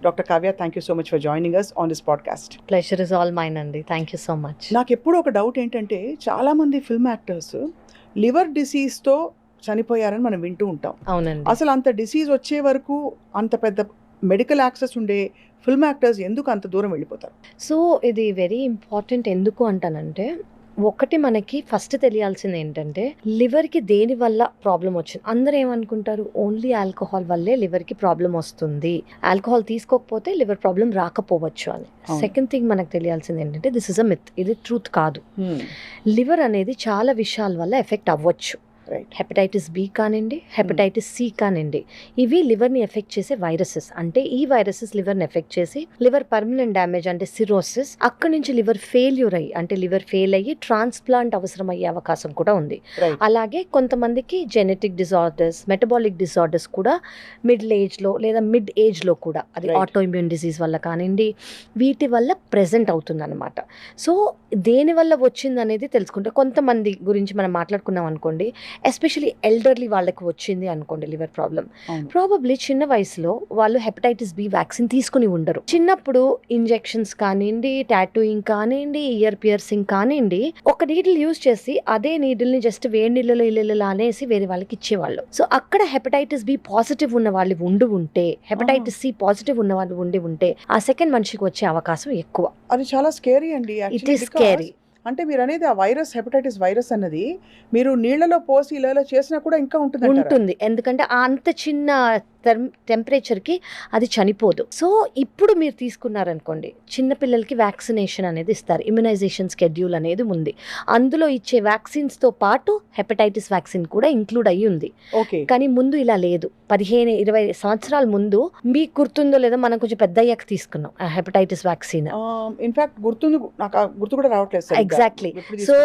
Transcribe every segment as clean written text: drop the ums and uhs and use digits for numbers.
Doctor Kavya, thank you so much for joining us on this podcast. Pleasure is all mine అండి. Thank you so much. నాకు ఎప్పుడూ ఒక doubt ఏంటంటే, చాలామంది film actors liver డిసీజ్తో చనిపోయారని మనం వింటూ ఉంటాం. అవునండి. అసలు అంత డిసీజ్ వచ్చే వరకు అంత పెద్ద మెడికల్ యాక్సెస్ ఉండే ఫిల్మ్ యాక్టర్స్ ఎందుకు అంత దూరం వెళ్ళిపోతారు? సో ఇది వెరీ ఇంపార్టెంట్. ఎందుకు అంటానంటే, ఒకటి మనకి ఫస్ట్ తెలియాల్సింది ఏంటంటే, లివర్కి దేని వల్ల ప్రాబ్లం వచ్చింది. అందరూ ఏమనుకుంటారు, ఓన్లీ ఆల్కహాల్ వల్లే లివర్కి ప్రాబ్లం వస్తుంది, ఆల్కహాల్ తీసుకోకపోతే లివర్ ప్రాబ్లం రాకపోవచ్చు అని. సెకండ్ థింగ్ మనకు తెలియాల్సింది ఏంటంటే, దిస్ ఇస్ అ మిత్. ఇది ట్రూత్ కాదు. లివర్ అనేది చాలా విషయాల వల్ల ఎఫెక్ట్ అవ్వచ్చు. హెపటైటిస్ బి కానివ్వండి, హెపటైటిస్ సి కానివ్వండి, ఇవి లివర్ని ఎఫెక్ట్ చేసే వైరసెస్. అంటే ఈ వైరసెస్ లివర్ని ఎఫెక్ట్ చేసి లివర్ పర్మనెంట్ డ్యామేజ్ అంటే సిరోసిస్, అక్కడి నుంచి లివర్ ఫెయిల్యూర్ అయ్యి అంటే లివర్ ఫెయిల్ అయ్యి ట్రాన్స్ప్లాంట్ అవసరం అయ్యే అవకాశం కూడా ఉంది. అలాగే కొంతమందికి జెనెటిక్ డిజార్డర్స్, మెటబాలిక్ డిజార్డర్స్ కూడా మిడిల్ ఏజ్లో లేదా మిడ్ ఏజ్లో కూడా, అది ఆటో ఇమ్యూన్ డిసీజ్ వల్ల కానివ్వండి, వీటి వల్ల ప్రెజెంట్ అవుతుంది అనమాట. సో దేని వల్ల వచ్చింది అనేది తెలుసుకుంటే, కొంతమంది గురించి మనం మాట్లాడుకున్నాం అనుకోండి, ఎస్పెషలీ ఎల్డర్లీ వాళ్ళకి వచ్చింది అనుకోండి లివర్ ప్రాబ్లం, ప్రాబబ్లీ చిన్న వయసులో వాళ్ళు హెపటైటిస్ బి వ్యాక్సిన్ తీసుకుని ఉండరు. చిన్నప్పుడు ఇంజెక్షన్స్ కానివ్వండి, టాటూయింగ్ కానివ్వండి, ఇయర్ పియర్సింగ్ కానివ్వండి, ఒక నీడిల్ యూజ్ చేసి అదే నీడిల్ని జస్ట్ వేడి నీళ్ళలో ఇళ్ళలో అనేసి వేరే వాళ్ళకి ఇచ్చేవాళ్ళు. సో అక్కడ హెపటైటిస్ బి పాజిటివ్ ఉన్న వాళ్ళు ఉంటే, హెపటైటిస్ సి పాజిటివ్ ఉన్న వాళ్ళు ఉంటే ఆ సెకండ్ మనిషికి వచ్చే అవకాశం ఎక్కువ. అది చాలా స్కేరీ అండి. It is scary. అంటే మీరు అనేది ఆ వైరస్, హెపటైటిస్ వైరస్ అన్నది మీరు నీళ్లలో పోసి ఇలా చేసినా కూడా ఇంకా ఉంటుంది. ఎందుకంటే అంత చిన్న టెంపరేచర్కి అది చనిపోదు. సో ఇప్పుడు మీరు తీసుకున్నారనుకోండి, చిన్నపిల్లలకి వ్యాక్సినేషన్ అనేది ఇస్తారు, ఇమ్యునైజేషన్ స్కెడ్యూల్ అనేది ఉంది. అందులో ఇచ్చే వ్యాక్సిన్స్తో పాటు హెపటైటిస్ వ్యాక్సిన్ కూడా ఇంక్లూడ్ అయ్యి ఉంది. కానీ ముందు ఇలా లేదు. 15-20 సంవత్సరాల ముందు మీకు గుర్తుందో లేదో, మనం కొంచెం పెద్ద అయ్యాక తీసుకున్నాం హెపటైటిస్ వ్యాక్సిన్. ఇన్ఫాక్ట్ గుర్తు కూడా రావట్లేదు. ఎగ్జాక్ట్లీ. సో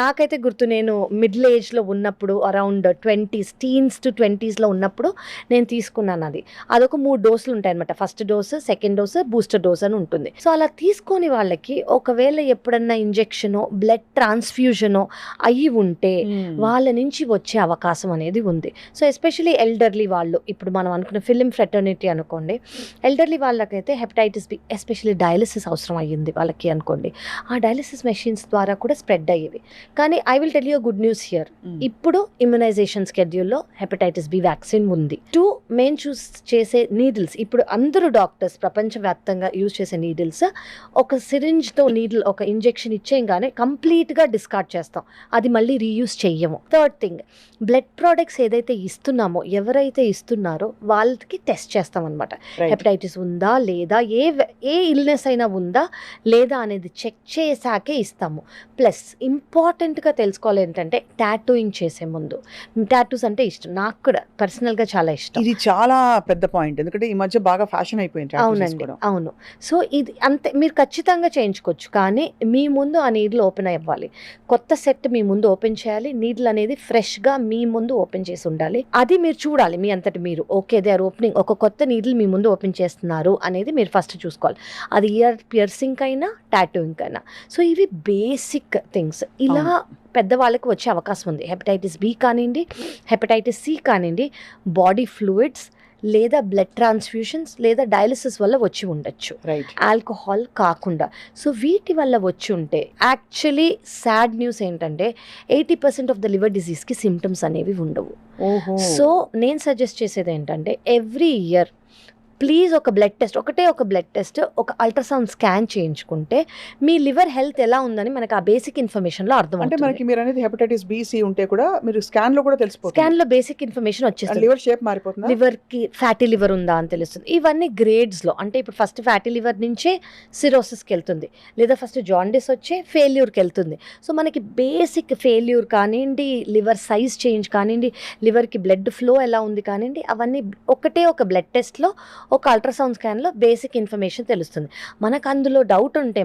నాకైతే గుర్తు, నేను మిడిల్ ఏజ్ లో ఉన్నప్పుడు, around 20s, teens to 20s లో ఉన్నప్పుడు నేను తీసుకున్నాను. అది అదొక 3 డోసులు ఉంటాయి అనమాట. First dose, second dose, booster dose అని ఉంటుంది. సో అలా తీసుకొని వాళ్ళకి ఒకవేళ ఎప్పుడన్నా ఇంజెక్షనో బ్లడ్ ట్రాన్స్ఫ్యూజనో అయ్యి ఉంటే వాళ్ళ నుంచి వచ్చే అవకాశం అనేది ఉంది. సో ఎస్పెషలీ ఎల్డర్లీ వాళ్ళు, ఇప్పుడు మనం అనుకున్న ఫిలిం ఫ్రెటర్నిటీ అనుకోండి, ఎల్డర్లీ వాళ్ళకైతే హెపటైటిస్ బి, ఎస్పెషలీ డయాలిసిస్ అవసరం అయ్యింది వాళ్ళకి అనుకోండి, ఆ డయాలిసిస్ మెషిన్స్ ద్వారా కూడా స్ప్రెడ్ అయ్యేవి. కానీ I will tell you good news here. ఇప్పుడు ఇమ్యునైజేషన్ స్కెడ్యూల్లో హెపటైటిస్ బి వ్యాక్సిన్ ఉంది. మెయిన్ చూస్ చేసే నీడిల్స్, ఇప్పుడు అందరూ డాక్టర్స్ ప్రపంచవ్యాప్తంగా యూజ్ చేసే నీడిల్స్, ఒక సిరింజ్తో నీడిల్, ఒక ఇంజెక్షన్ ఇచ్చేయంగానే కంప్లీట్గా డిస్కార్డ్ చేస్తాం, అది మళ్ళీ రీయూజ్ చెయ్యము. థర్డ్ థింగ్, బ్లడ్ ప్రోడక్ట్స్ ఏదైతే ఇస్తున్నామో, ఎవరైతే ఇస్తున్నారో వాళ్ళకి టెస్ట్ చేస్తాం అనమాట. హెపటైటిస్ ఉందా లేదా, ఏ ఇల్నెస్ అయినా ఉందా లేదా అనేది చెక్ చేశాకే ఇస్తాము. ప్లస్ ఇంపార్టెంట్గా తెలుసుకోవాలి ఏంటంటే, టాటూయింగ్ చేసే ముందు, టాటూస్ అంటే ఇష్టం, నాకు కూడా పర్సనల్గా చాలా ఇష్టం. ఇది చాలా పెద్ద పాయింట్, ఎందుకంటే ఈ మధ్య బాగా ఫ్యాషన్ అయిపోయింది. అవునండి, అవును. సో ఇది అంతే, మీరు ఖచ్చితంగా చేయించుకోవచ్చు, కానీ మీ ముందు ఆ నీడిల్ ఓపెన్ అవ్వాలి. కొత్త సెట్ మీ ముందు ఓపెన్ చేయాలి. నీడిల్ అనేది ఫ్రెష్గా మీ ముందు ఓపెన్ చేసి ఉండాలి. అది మీరు చూడాలి మీ అంతటి మీరు. ఓకే, దే ఆర్ ఓపెనింగ్, ఒక కొత్త నీడిల్ మీ ముందు ఓపెన్ చేస్తున్నారు అనేది మీరు ఫస్ట్ చూసుకోవాలి. అది ఇయర్ పియర్సింగ్ అయినా టాటూయింగ్ అయినా. సో ఇవి బేసిక్ థింగ్స్. ఇలా పెద్దవాళ్ళకి వచ్చే అవకాశం ఉంది. హెపటైటిస్ బి కానివ్వండి, హెపటైటిస్ సి కానివ్వండి, బాడీ ఫ్లూయిడ్స్ లేదా బ్లడ్ ట్రాన్స్ఫ్యూషన్స్ లేదా డయాలిసిస్ వల్ల వచ్చి ఉండొచ్చు, ఆల్కహాల్ కాకుండా. సో వీటి వల్ల వచ్చి ఉంటే, యాక్చువల్లీ సాడ్ న్యూస్ ఏంటంటే 80% ఆఫ్ ద లివర్ డిసీజ్కి సిమ్టమ్స్ అనేవి ఉండవు. సో నేను సజెస్ట్ చేసేది ఏంటంటే, ఎవ్రీ ఇయర్ ప్లీజ్ ఒక బ్లడ్ టెస్ట్, ఒక బ్లడ్ టెస్ట్, ఒక అల్ట్రాసౌండ్ స్కాన్ చేయించుకుంటే మీ లివర్ హెల్త్ ఎలా ఉందని మనకు ఆ బేసిక్ ఇన్ఫర్మేషన్లో అర్థం. అంటే మనకి మీరు అనేది హెపటైటిస్ బి, సి ఉంటే కూడా మీరు స్కాన్లో కూడా తెలిసిపోతుంది. స్కాన్లో బేసిక్ ఇన్ఫర్మేషన్ వచ్చేస్తుంది. లివర్ షేప్ మారిపోతుంది, లివర్కి ఫ్యాటీ లివర్ ఉందా అని తెలుస్తుంది. ఇవన్నీ గ్రేడ్స్లో, అంటే ఇప్పుడు ఫస్ట్ ఫ్యాటీ లివర్ నుంచే సిరోసిస్కి వెళ్తుంది, లేదా ఫస్ట్ జాండిస్ వచ్చే ఫెయిల్యూర్కి వెళ్తుంది. సో మనకి బేసిక్ ఫెయిల్యూర్ కానివ్వండి, లివర్ సైజ్ చేంజ్ కానివ్వండి, లివర్కి బ్లడ్ ఫ్లో ఎలా ఉంది కానివ్వండి, అవన్నీ ఒక బ్లడ్ టెస్ట్లో, ఒక అల్ట్రాసౌండ్ స్కాన్లో బేసిక్ ఇన్ఫర్మేషన్ తెలుస్తుంది. మనకు అందులో డౌట్ ఉంటే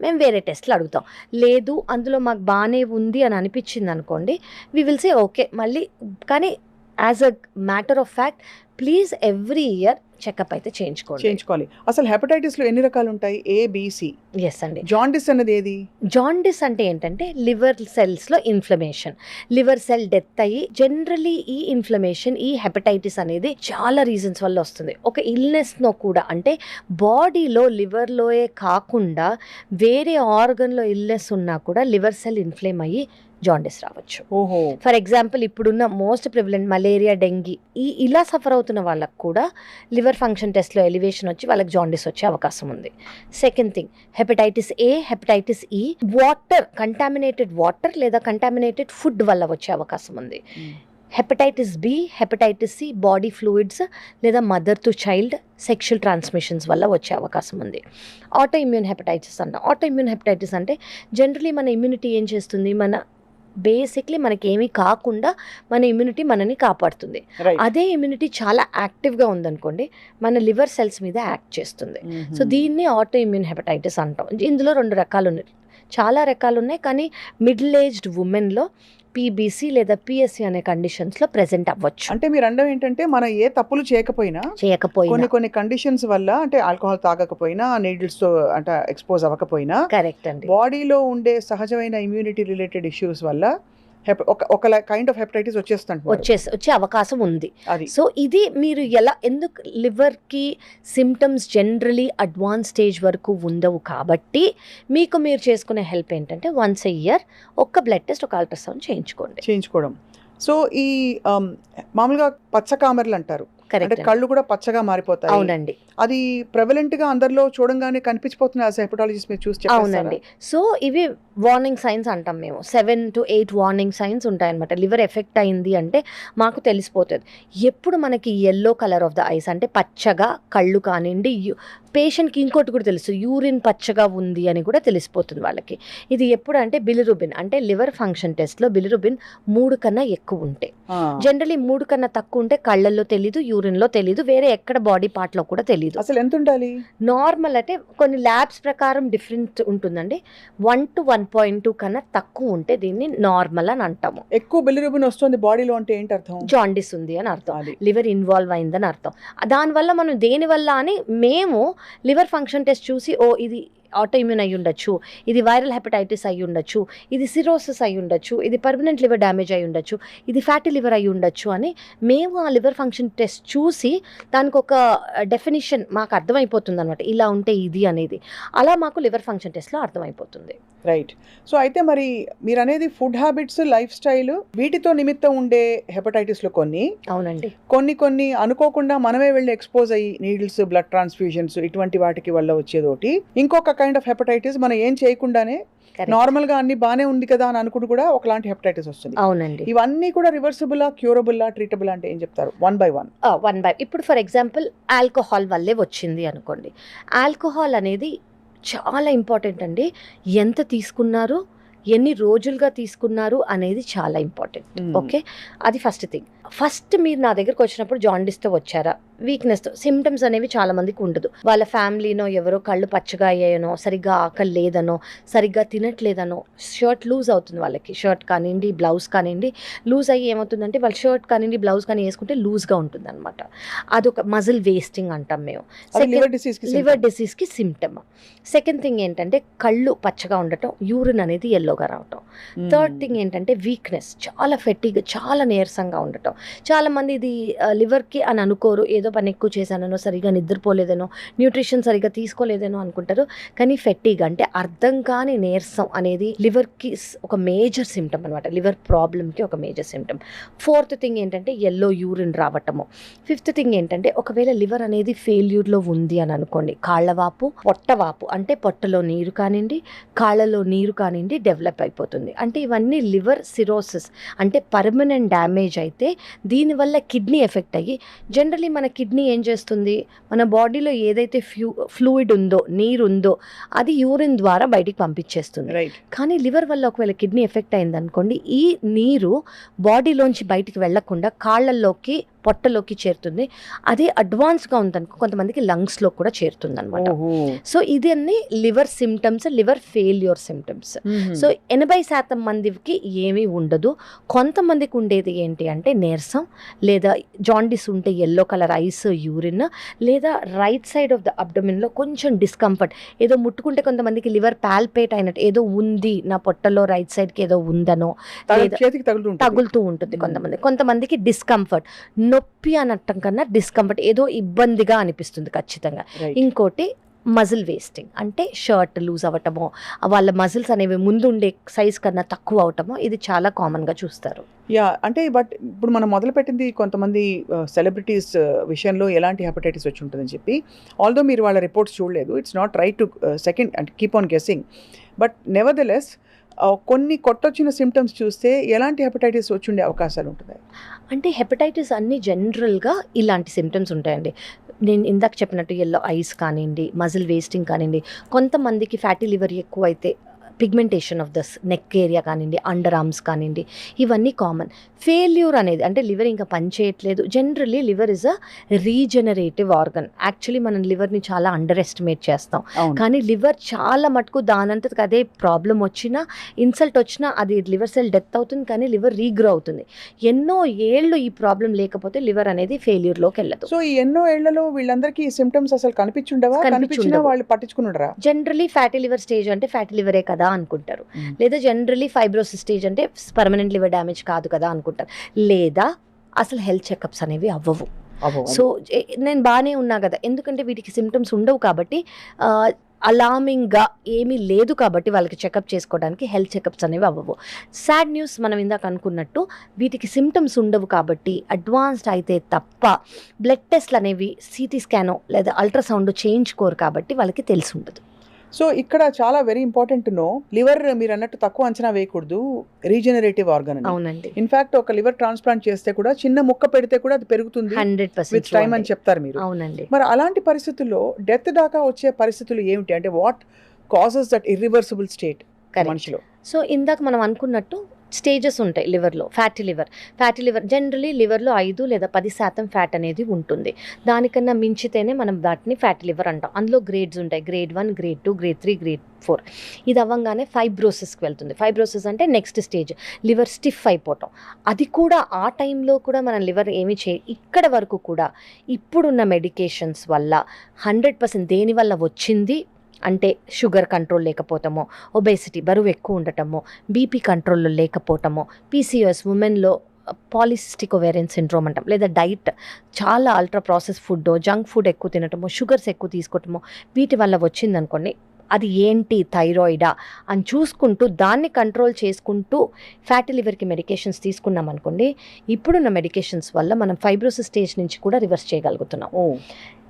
మేము వేరే టెస్ట్లు అడుగుతాం. లేదు అందులో మాకు బాగానే ఉంది అని అనిపించింది అనుకోండి, వి విల్ సే ఓకే మళ్ళీ. కానీ as a matter of fact please every year checkup అయితే చేయించుకోవాలి. అసలు హెపటైటిస్ లో ఎన్ని రకాలు ఉంటాయి? ABC. ఎస్ అండి. జాండిస్ అన్నది ఏది? జాండిస్ అంటే ఏంటంటే లివర్ సెల్స్లో ఇన్ఫ్లమేషన్, లివర్ సెల్ డెత్ అయ్యి జనరలీ ఈ ఇన్ఫ్లమేషన్, ఈ హెపటైటిస్ అనేది చాలా రీజన్స్ వల్ల వస్తుంది. ఒక ఇల్నెస్లో కూడా అంటే బాడీలో లివర్లోయే కాకుండా వేరే ఆర్గన్లో ఇల్నెస్ ఉన్నా కూడా లివర్ సెల్ ఇన్ఫ్లేమ్ అయ్యి జాండిస్ రావచ్చు. ఓహో. ఫర్ ఎగ్జాంపుల్ ఇప్పుడున్న మోస్ట్ ప్రివలెంట్ మలేరియా, డెంగీ ఇలా సఫర్ అవుతున్న వాళ్ళకు కూడా లివర్ ఫంక్షన్ టెస్ట్లో ఎలివేషన్ వచ్చి వాళ్ళకి జాండిస్ వచ్చే అవకాశం ఉంది. Second thing hepatitis A, hepatitis E water, contaminated water లేదా కంటామినేటెడ్ ఫుడ్ వల్ల వచ్చే అవకాశం ఉంది. Hepatitis B, hepatitis C body fluids లేదా mother to child sexual transmissions వల్ల వచ్చే అవకాశం ఉంది. ఆటో ఇమ్యూన్ హెపటైటిస్ అంటాం. ఆటో ఇమ్యూన్ హెపటైటిస్ అంటే జనరలీ మన ఇమ్యూనిటీ ఏం చేస్తుంది, బేసిక్లీ మనకి ఏమీ కాకుండా మన ఇమ్యూనిటీ మనని కాపాడుతుంది. అదే ఇమ్యూనిటీ చాలా యాక్టివ్గా ఉందనుకోండి మన లివర్ సెల్స్ మీద యాక్ట్ చేస్తుంది. సో దీన్ని ఆటో ఇమ్యూన్ హెపటైటిస్ అంటాం. ఇందులో 2 రకాలు ఉన్నాయి, చాలా రకాలు ఉన్నాయి. కానీ మిడిల్ ఏజ్డ్ ఉమెన్లో PBC లేదా PSC అనే కండిషన్స్లో ప్రెజెంట్ అవ్వచ్చు. అంటే మీరు అనడం ఏంటంటే మనం ఏ తప్పులు చేయకపోయినా కొన్ని కండిషన్స్ వల్ల, అంటే ఆల్కహాల్ తాగకపోయినా, నీడిల్స్ తో అంటే ఎక్స్పోజ్ అవ్వకపోయినా, కరెక్ట్ అండి, బాడీలో ఉండే సహజమైన ఇమ్యూనిటీ రిలేటెడ్ ఇష్యూస్ వల్ల ఒక కైండ్ ఆఫ్ హెపటైటిస్ వచ్చే అవకాశం ఉంది. సో ఇది మీరు ఎందుకు లివర్కి సిమ్టమ్స్ జనరలీ అడ్వాన్స్ స్టేజ్ వరకు ఉండవు కాబట్టి మీకు మీరు చేసుకునే హెల్ప్ ఏంటంటే వన్స్ ఎ ఇయర్ ఒక బ్లడ్ టెస్ట్, ఒక అల్ట్రాసౌండ్ చేయించుకోవడం. సో ఈ మామూలుగా పచ్చకామెర్లు అంటారు, అంటే కళ్ళు కూడా పచ్చగా మారిపోతాయి. అవునండి, అది ప్రెవలెంట్ గా అందరిలో చూడంగానే కనిపించిపోతుంది. హెపటాలజిస్ట్ మీరు చూసి అవునండి. సో ఇవి వార్నింగ్ సైన్స్ అంటాం మేము. 7 to 8 వార్నింగ్ సైన్స్ ఉంటాయన్నమాట. లివర్ ఎఫెక్ట్ అయింది అంటే మాకు తెలిసిపోతుంది. ఎప్పుడు మనకి yellow colour of the ice అంటే పచ్చగా కళ్ళు కానివ్వండి, పేషెంట్కి ఇంకోటి కూడా తెలుసు, యూరిన్ పచ్చగా ఉంది అని కూడా తెలిసిపోతుంది వాళ్ళకి. ఇది ఎప్పుడు అంటే బిలిరుబిన్, అంటే లివర్ ఫంక్షన్ టెస్ట్లో బిలిరుబిన్ 3 కన్నా ఎక్కువ ఉంటే, జనరలీ 3 కన్నా తక్కువ ఉంటే కళ్ళల్లో తెలీదు, యూరిన్లో తెలీదు, వేరే ఎక్కడ బాడీ పార్ట్లో కూడా తెలీదు. అసలు ఎంత ఉండాలి? నార్మల్ అంటే కొన్ని ల్యాబ్స్ ప్రకారం డిఫరెంట్ ఉంటుందండి. 1 to 1.2 కన్నా తక్కువ ఉంటే దీన్ని నార్మల్ అని అంటాము. ఎక్కువ బిలిరుబిన్ వస్తుంది బాడీలో అంటే ఏంటి అర్థం? జాండిస్ ఉంది అని అర్థం, లివర్ ఇన్వాల్వ్ అయిందని అర్థం. దానివల్ల మనం దేనివల్ల అని మేము లివర్ ఫంక్షన్ టెస్ట్ చూసి ఇది ఆటో ఇమ్యూన్ అయి ఉండొచ్చు, ఇది వైరల్ హెపటైటిస్ అయి ఉండొచ్చు, ఇది సిరోసిస్ అయి ఉండొచ్చు, ఇది పర్మనెంట్ లివర్ డ్యామేజ్ అయి ఉండొచ్చు, ఇది ఫ్యాటీ లివర్ అయి ఉండొచ్చు అని మేము ఆ లివర్ ఫంక్షన్ టెస్ట్ చూసి దానికి ఒక డెఫినిషన్ మాకు అర్థమైపోతుంది అనమాట, ఇలా ఉంటే ఇది అనేది. అలా మాకు లివర్ ఫంక్షన్ టెస్ట్లో అర్థమైపోతుంది. రైట్. సో అయితే మరి మీరు అనేది ఫుడ్ హ్యాబిట్స్, లైఫ్ స్టైల్, వీటితో నిమిత్తం ఉండే హెపటైటిస్లో అవునండి, కొన్ని అనుకోకుండా మనమే వెళ్ళి ఎక్స్పోజ్ అయ్యి నీడిల్స్, బ్లడ్ ట్రాన్స్ఫ్యూజన్స్ ఇటువంటి వాటికి వల్ల వచ్చేదోటి, ఇంకొక కైండ్ ఆఫ్ హెపటైటిస్ మనం ఏం చేయకుండానే నార్మల్ గా అన్ని బానే ఉంది కదా అని అనుకుంటూ కూడా ఒకలాంటి హెపటైటిస్ వస్తుంది. అవునండి. ఇవన్నీ కూడా రివర్సిబులా, క్యూరబులా, ట్రీటబుల్ అంటే ఏం చెప్తారు? One by one. ఇప్పుడు ఫర్ ఎగ్జాంపుల్ ఆల్కహాల్ వల్లే వచ్చింది అనుకోండి. ఆల్కహాల్ అనేది చాలా ఇంపార్టెంట్ అండి. ఎంత తీసుకున్నారు, ఎన్ని రోజులుగా తీసుకున్నారు అనేది చాలా ఇంపార్టెంట్. ఓకే, అది ఫస్ట్ థింగ్. ఫస్ట్ మీరు నా దగ్గరకు వచ్చినప్పుడు జాండిస్తో వచ్చారా, వీక్నెస్తో, సిమ్టమ్స్ అనేవి చాలా మందికి ఉండదు. వాళ్ళ ఫ్యామిలీనో ఎవరో కళ్ళు పచ్చగా అయ్యాయనో, సరిగ్గా ఆకలి లేదనో, సరిగ్గా తినట్లేదనో, షర్ట్ లూజ్ అవుతుంది వాళ్ళకి, షర్ట్ కానివ్వండి, బ్లౌజ్ కానివ్వండి లూజ్ అయ్యి ఏమవుతుందంటే వాళ్ళు షర్ట్ కానివ్వండి, బ్లౌజ్ కానీ వేసుకుంటే లూజ్గా ఉంటుంది అనమాట. అదొక మజిల్ వేస్టింగ్ అంటాం మేము, లివర్ డిసీజ్కి సిమ్టమ్. సెకండ్ థింగ్ ఏంటంటే కళ్ళు పచ్చగా ఉండటం, యూరిన్ అనేది ఎల్లోగా రావటం. థర్డ్ థింగ్ ఏంటంటే వీక్నెస్, చాలా ఫెట్టిగా, చాలా నీరసంగా ఉండటం. చాలా మంది ఇది లివర్కి అని అనుకోరు, ఏదో పని ఎక్కువ చేశానో, సరిగా నిద్రపోలేదనో, న్యూట్రిషన్ సరిగా తీసుకోలేదనో అనుకుంటారు. కానీ ఫెట్టిగ్ అంటే అర్థం కాని నీరసం అనేది లివర్కి ఒక మేజర్ సిమ్టమ్ అనమాట, లివర్ ప్రాబ్లమ్కి ఒక మేజర్ సిమ్టమ్. ఫోర్త్ థింగ్ ఏంటంటే ఎల్లో యూరిన్ రావటము. ఫిఫ్త్ థింగ్ ఏంటంటే ఒకవేళ లివర్ అనేది ఫెయిల్యూర్లో ఉంది అని అనుకోండి, కాళ్ళవాపు, పొట్టవాపు అంటే పొట్టలో నీరు కానివ్వండి, కాళ్ళలో నీరు కానివ్వండి డెవలప్ అయిపోతుంది. అంటే ఇవన్నీ లివర్ సిరోసిస్ అంటే పర్మనెంట్ డ్యామేజ్ అయితే దీనివల్ల కిడ్నీ ఎఫెక్ట్ అయ్యి, జనరలీ మన కిడ్నీ ఏం చేస్తుంది, మన బాడీలో ఏదైతే ఫ్లూయిడ్ ఉందో, నీరు ఉందో అది యూరిన్ ద్వారా బయటికి పంపించేస్తుంది. కానీ లివర్ వల్ల ఒకవేళ కిడ్నీ ఎఫెక్ట్ అయింది అనుకోండి, ఈ నీరు బాడీలోంచి బయటికి వెళ్లకుండా కాళ్ళల్లోకి, పొట్టలోకి చేరుతుంది. అదే అడ్వాన్స్గా ఉందనుకో కొంతమందికి లంగ్స్లో కూడా చేరుతుంది అనమాట. సో ఇది అన్ని liver symptoms, liver failure symptoms. So so 80% మందికి ఏమీ ఉండదు. కొంతమందికి ఉండేది ఏంటి అంటే నీరసం, లేదా జాండిస్ ఉంటే యెల్లో కలర్ ఐస్, యూరిన్, లేదా రైట్ సైడ్ ఆఫ్ ద అబ్డమిన్లో కొంచెం డిస్కంఫర్ట్, ఏదో ముట్టుకుంటే కొంతమందికి లివర్ పాల్పేట్ అయినట్టు ఏదో ఉంది నా పొట్టలో రైట్ సైడ్కి ఏదో ఉందనో లేదా చేతికి తగులుతూ ఉంటుంది కొంతమందికి డిస్కంఫర్ట్, నొప్పి అనటం కన్నా డిస్కంఫర్ట్, ఏదో ఇబ్బందిగా అనిపిస్తుంది ఖచ్చితంగా. ఇంకోటి మజిల్ వేస్టింగ్, అంటే షర్ట్ లూజ్ అవ్వటమో, వాళ్ళ మజిల్స్ అనేవి ముందు ఉండే సైజ్ కన్నా తక్కువ అవటమో, ఇది చాలా కామన్గా చూస్తారు. అంటే బట్ ఇప్పుడు మనం మొదలుపెట్టింది కొంతమంది సెలబ్రిటీస్ విషయంలో ఎలాంటి హెపటైటిస్ వచ్చి ఉంటుందని చెప్పి, ఆల్దో మీరు వాళ్ళ రిపోర్ట్స్ చూడలేదు, it's not right to second అంటే కీప్ ఆన్ గెస్సింగ్, బట్ నెవర్దెలెస్ కొన్ని కొట్టొచ్చిన సిమ్టమ్స్ చూస్తే ఎలాంటి హెపటైటిస్ వచ్చి ఉండే అవకాశాలు ఉంటాయి? అంటే హెపటైటిస్ అన్ని జనరల్గా ఇలాంటి సిమ్టమ్స్ ఉంటాయండి. నేను ఇందాక చెప్పినట్టు యెల్లో ఐస్ కానివ్వండి, మజిల్ వేస్టింగ్ కానివ్వండి, కొంతమందికి ఫ్యాటీ లివర్ ఎక్కువైతే pigmentation of the neck area కానివ్వండి, అండర్ ఆర్మ్స్ కానివ్వండి, ఇవన్నీ కామన్. ఫెయిల్యూర్ అనేది అంటే లివర్ ఇంకా పనిచేయట్లేదు. Generally liver is a regenerative organ. Actually మనం లివర్ని చాలా అండర్ ఎస్టిమేట్ చేస్తాం, కానీ లివర్ చాలా మటుకు దానంతకు అదే ప్రాబ్లం వచ్చినా, ఇన్సల్ట్ వచ్చినా అది లివర్ సెల్ డెత్ అవుతుంది, కానీ లివర్ రీగ్రో అవుతుంది. ఎన్నో ఏళ్ళు ఈ ప్రాబ్లం లేకపోతే లివర్ అనేది ఫెయిల్యూర్లోకి వెళ్ళదు. సో ఈ ఎన్నో ఏళ్లలో వీళ్ళందరికీ ఈ సిమ్టమ్స్ అసలు కనిపించుండవా? కనిపించినా వాళ్ళు పట్టించుకున్నారా? జనరల్లీ ఫ్యాటీ లివర్ స్టేజ్ అంటే ఫ్యాటీ లివరే కదా అనుకుంటారు, లేదా జనరల్లీ ఫైబ్రోసిస్ స్టేజ్ అంటే పర్మనెంట్ లివర్ డ్యామేజ్ కాదు కదా అనుకుంటారు, లేదా అసలు హెల్త్ చెకప్స్ అనేవి అవ్వవు. సో నేను బాగానే ఉన్నా కదా, ఎందుకంటే వీటికి సిమ్టమ్స్ ఉండవు కాబట్టి, అలార్మింగ్గా ఏమీ లేదు కాబట్టి వాళ్ళకి చెకప్ చేసుకోవడానికి హెల్త్ చెకప్స్ అనేవి అవ్వవు. సాడ్ న్యూస్, మనం ఇందాక అనుకున్నట్టు వీటికి సిమ్టమ్స్ ఉండవు కాబట్టి అడ్వాన్స్డ్ అయితే తప్ప బ్లడ్ టెస్ట్లు అనేవి సిటీ స్కానో లేదా అల్ట్రాసౌండ్ చేయించుకోరు కాబట్టి వాళ్ళకి తెలిసి ఉండదు. సో ఇక్కడ చాలా very important to know, liver మీరు అన్నట్టు తక్కువ అంచనా వేయకూడదు, రీజనరేటివ్ ఆర్గన్. అవునండి. ఇన్ఫాక్ట్ ఒక లివర్ ట్రాన్స్ప్లాంట్ చేస్తే కూడా చిన్న ముక్క పెడితే కూడా అది పెరుగుతుంది 100% విత్ టైం అని చెప్తారు మీరు. అవునండి. మరి అలాంటి పరిస్థితుల్లో డెత్ దాకా వచ్చే పరిస్థితులు ఏమిటి? అంటే what causes that irreversible state మనిషిలో? సో ఇందాక మనం అనుకున్నట్టు స్టేజెస్ ఉంటాయి లివర్లో. ఫ్యాటీ లివర్ జనరలీ లివర్లో 5 లేదా 10% ఫ్యాట్ అనేది ఉంటుంది. దానికన్నా మించితేనే మనం వాటిని ఫ్యాటీ లివర్ అంటాం. అందులో గ్రేడ్స్ ఉంటాయి, గ్రేడ్ 1, గ్రేడ్ 2, గ్రేడ్ 3, గ్రేడ్ 4. ఇది అవ్వగానే ఫైబ్రోసిస్కి వెళ్తుంది. ఫైబ్రోసిస్ అంటే నెక్స్ట్ స్టేజ్, లివర్ స్టిఫ్ అయిపోవటం. అది కూడా ఆ టైంలో కూడా మన లివర్ ఏమి ఇక్కడ వరకు కూడా ఇప్పుడున్న మెడికేషన్స్ వల్ల 100% దేనివల్ల వచ్చింది అంటే షుగర్ కంట్రోల్ లేకపోవటమో, ఒబేసిటీ బరువు ఎక్కువ ఉండటమో, బీపీ కంట్రోల్లో లేకపోవటమో, పీసీఓఎస్ ఉమెన్లో పాలిసిస్టిక్ ఓవేరియన్ సిండ్రోమ్ అంటాం, లేదా డైట్ చాలా ultra process food, junk food ఎక్కువ తినటమో, షుగర్స్ ఎక్కువ తీసుకోవటమో, వీటి వల్ల వచ్చిందనుకోండి, అది ఏంటి థైరాయిడా అని చూసుకుంటూ దాన్ని కంట్రోల్ చేసుకుంటూ ఫ్యాటీ లివర్కి మెడికేషన్స్ తీసుకున్నాం అనుకోండి, ఇప్పుడున్న మెడికేషన్స్ వల్ల మనం ఫైబ్రోసిస్ స్టేజ్ నుంచి కూడా రివర్స్ చేయగలుగుతున్నాం.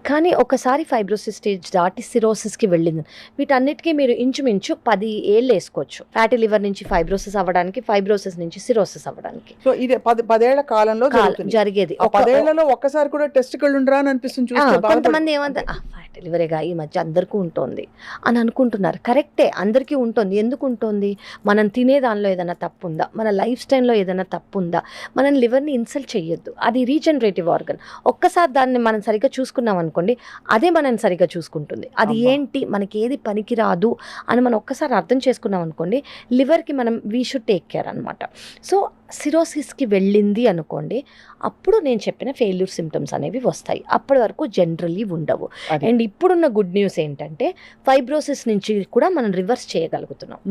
కానీ ఒకసారి ఫైబ్రోసిస్ స్టేజ్ దాటి సిరోసిస్కి వెళ్ళింది, వీటన్నిటికీ మీరు ఇంచుమించు 10 ఏళ్ళు వేసుకోవచ్చు. ఫ్యాటీ లివర్ నుంచి ఫైబ్రోసిస్ అవ్వడానికి, ఫైబ్రోసిస్ నుంచి సిరోసిస్ అవ్వడానికి. సో ఇది 10 ఏళ్ల కాలంలో జరిగేది. 10 ఏళ్లలో ఒక్కసారి కూడా టెస్ట్ ఉండరా అని అనిపిస్తుంది. కొంతమంది ఏమంటారు, ఫ్యాటీ లివరేగా ఈ మధ్య అందరికీ ఉంటుంది అని అనుకుంటున్నారు. కరెక్టే, అందరికీ ఉంటుంది. ఎందుకు ఉంటుంది? మనం తినే దానిలో ఏదైనా తప్పు ఉందా, మన లైఫ్ స్టైల్లో ఏదైనా తప్పు ఉందా? మనం లివర్ని ఇన్సల్ట్ చేయొద్దు, అది రీజనరేటివ్ ఆర్గన్. ఒక్కసారి దాన్ని మనం సరిగ్గా చూసుకున్నాం అనుకోండి, అదే మనం సరిగ్గా చూసుకుంటుంది. అది ఏంటి, మనకి ఏది పనికిరాదు అని మనం ఒక్కసారి అర్థం చేసుకున్నాం అనుకోండి, లివర్కి మనం వీ షుడ్ టేక్ కేర్ అనమాట. సో సిరోసిస్కి వెళ్ళింది అనుకోండి, అప్పుడు నేను చెప్పిన ఫెయిల్యూర్ సిమ్టమ్స్ అనేవి వస్తాయి. అప్పటి వరకు జనరల్లీ ఉండవు. అండ్ ఇప్పుడున్న గుడ్ న్యూస్ ఏంటంటే ఫైబ్రోసిస్ నుంచి కూడా మనం రివర్స్ చేయగలుగుతున్నాం.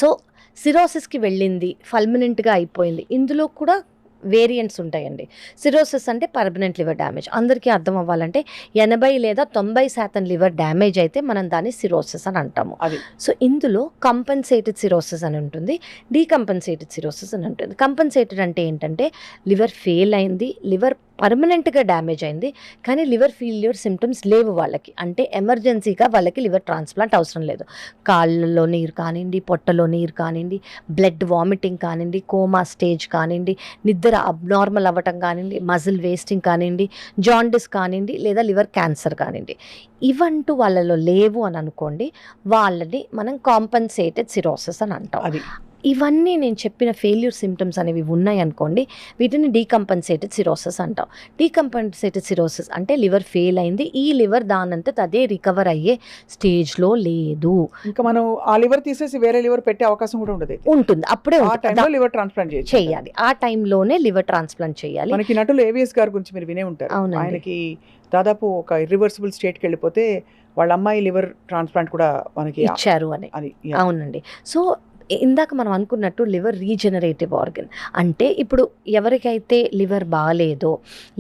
సో సిరోసిస్కి వెళ్ళింది, పర్మనెంట్గా అయిపోయింది, ఇందులో కూడా వేరియంట్స్ ఉంటాయండి. సిరోసిస్ అంటే పర్మనెంట్ లివర్ డ్యామేజ్. అందరికీ అర్థం అవ్వాలంటే 80 లేదా 90% లివర్ డ్యామేజ్ అయితే మనం దాన్ని సిరోసిస్ అని అంటాము. సో ఇందులో కంపెన్సేటెడ్ సిరోసిస్ అని ఉంటుంది, డీకంపెన్సేటెడ్ సిరోసిస్ అని ఉంటుంది. కంపెన్సేటెడ్ అంటే ఏంటంటే లివర్ ఫెయిల్ అయింది, లివర్ పర్మనెంట్గా డ్యామేజ్ అయింది, కానీ లివర్ ఫెయిల్యూర్ సిమ్టమ్స్ లేవు వాళ్ళకి. అంటే ఎమర్జెన్సీగా వాళ్ళకి లివర్ ట్రాన్స్ప్లాంట్ అవసరం లేదు. కాళ్ళలో నీరు కానివ్వండి, పొట్టలో నీరు కానివ్వండి, బ్లడ్ వామిటింగ్ కానివ్వండి, కోమా స్టేజ్ కానివ్వండి, నిద్ర అబ్నార్మల్ అవ్వటం కానివ్వండి, మజిల్ వేస్టింగ్ కానివ్వండి, జాండిస్ కానివ్వండి, లేదా లివర్ క్యాన్సర్ కానివ్వండి, ఇవంటూ వాళ్ళలో లేవు అని అనుకోండి, వాళ్ళని మనం కాంపెన్సేటెడ్ సిరోసిస్ అని అంటాం. ఇవన్నీ నేను చెప్పిన ఫెయిల్యూర్ సిమ్టమ్స్ అనేవి ఉన్నాయి అనుకోండి, వీటిని డీకంపన్సేటెడ్ సిరోసిస్ అంటాం. డీకంపన్సేటెడ్ సిరోసిస్ అంటే లివర్ ఫెయిల్ అయింది, ఈ లివర్ దానంతట అదే రికవర్ అయ్యే స్టేజ్లో లేదు. ఇంకా మనం ఆ లివర్ తీసేసి వేరే లివర్ పెట్టే అవకాశం కూడా ఉండదు అయితే. ఉంటుంది, అప్పుడే ఆ టైంలో లివర్ ట్రాన్స్ప్లాంట్ చేయాలి, ఆ టైంలోనే లివర్ ట్రాన్స్ప్లాంట్ చేయాలి. మనకి నటులు ఏవిఎస్ గారి గురించి మీరు వినే ఉంటారు. అవునండి. ఆయనకి దాదాపు ఒక ఇర్రివర్సిబుల్ స్టేట్కి వెళ్ళిపోతే వాళ్ళ అమ్మాయి లివర్ ట్రాన్స్ప్లాంట్ కూడా మనకి ఇచ్చారు అని. అది అవునండి. సో ఇందాక మనం అనుకున్నట్టు లివర్ రీజనరేటివ్ ఆర్గన్ అంటే ఇప్పుడు ఎవరికైతే లివర్ బాగాలేదో,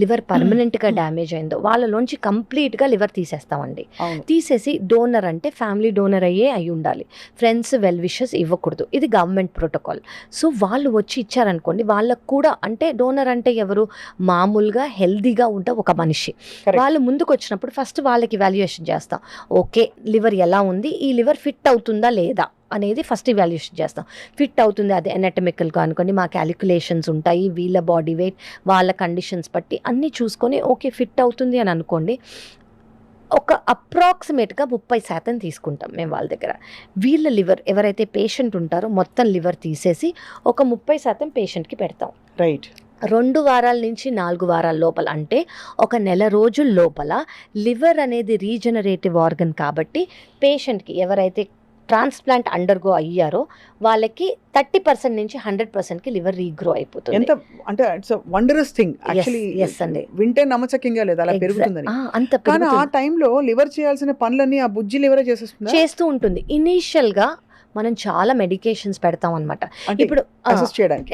లివర్ పర్మనెంట్గా డ్యామేజ్ అయిందో వాళ్ళలోంచి కంప్లీట్గా లివర్ తీసేస్తామండి. అవును. తీసేసి డోనర్ అంటే ఫ్యామిలీ డోనర్ అయి ఉండాలి, ఫ్రెండ్స్ వెల్ విషెస్ ఇవ్వకూడదు. ఇది గవర్నమెంట్ ప్రోటోకాల్. సో వాళ్ళు వచ్చి ఇచ్చారనుకోండి, వాళ్ళకు కూడా అంటే డోనర్ అంటే ఎవరు, మామూలుగా హెల్దీగా ఉంటే ఒక మనిషి. Correct. వాళ్ళు ముందుకు వచ్చినప్పుడు ఫస్ట్ వాళ్ళకి ఇవాల్యుయేషన్ చేస్తాం. ఓకే, లివర్ ఎలా ఉంది, ఈ లివర్ ఫిట్ అవుతుందా లేదా అనేది ఫస్ట్ ఇవాల్యుయేషన్ చేస్తాం. ఫిట్ అవుతుంది, అది ఎనాటమికల్గా అనుకోండి, మా క్యాలిక్యులేషన్స్ ఉంటాయి, వీళ్ళ బాడీ వెయిట్, వాళ్ళ కండిషన్స్ బట్టి అన్నీ చూసుకొని ఓకే ఫిట్ అవుతుంది అని అనుకోండి. ఒక అప్రాక్సిమేట్గా 30% తీసుకుంటాం మేము వాళ్ళ దగ్గర. వీళ్ళ లివర్ ఎవరైతే పేషెంట్ ఉంటారో మొత్తం లివర్ తీసేసి ఒక 30% పేషెంట్కి పెడతాం. రైట్. 2 వారాల నుంచి 4 వారాల లోపల అంటే ఒక నెల రోజుల లోపల లివర్ అనేది రీజనరేటివ్ ఆర్గన్ కాబట్టి పేషెంట్కి ఎవరైతే ట్రాన్స్ప్లాంట్ అండర్గో అయ్యారో వాళ్ళకి 30% నుంచి 100%కి లివర్ రీగ్రో అయిపోతుంది. ఎంత అంటే it's wondrous thing actually. yes అండి. వింటే నమ్మచక్యంగా లేదు అలా పెరుగుతుందని. అంత కానీ ఆ టైంలో లివర్ చేయాల్సిన పనులన్నీ ఆ బుజ్జి లివరే చేసేస్తుందా? చేస్తూ ఉంటుంది. ఇనీషియల్గా మనం చాలా మెడికేషన్స్ పెడతాం అనమాట. అంటే ఇప్పుడు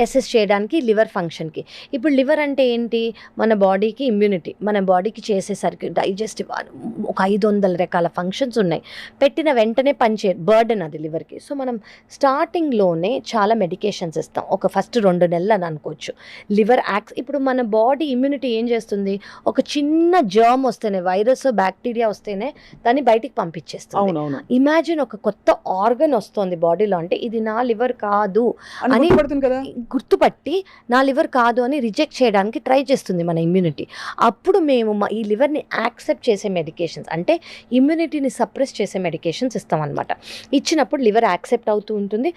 అసెస్ చేయడానికి లివర్ ఫంక్షన్కి. ఇప్పుడు లివర్ అంటే ఏంటి, మన బాడీకి ఇమ్యూనిటీ, మన బాడీకి చేసేసరికి డైజెస్టివ్ ఒక 500 రకాల ఫంక్షన్స్ ఉన్నాయి. పెట్టిన వెంటనే పనిచే బర్డెన్ అది లివర్కి. సో మనం స్టార్టింగ్లోనే చాలా మెడికేషన్స్ ఇస్తాం. ఒక ఫస్ట్ 2 నెలలు అని అనుకోవచ్చు. లివర్ ఇప్పుడు మన బాడీ ఇమ్యూనిటీ ఏం చేస్తుంది, ఒక చిన్న జర్మ్ వస్తేనే, వైరస్ బ్యాక్టీరియా వస్తేనే దాన్ని బయటికి పంపించేస్తుంది. అవునవును. ఇమాజిన్ ఒక కొత్త ఆర్గన్ వస్తుంది బాడీలో, అంటే ఇది నా లివర్ కాదు అని కదా గుర్తుపట్టి నా లివర్ కాదు అని రిజెక్ట్ చేయడానికి ట్రై చేస్తుంది మన ఇమ్యూనిటీ. అప్పుడు మేము ఈ లివర్ని యాక్సెప్ట్ చేసే మెడికేషన్స్ అంటే ఇమ్యూనిటీని సప్రెస్ చేసే మెడికేషన్స్ ఇస్తామన్నమాట. ఇచ్చినప్పుడు లివర్ యాక్సెప్ట్ అవుతూ ఉంటుంది.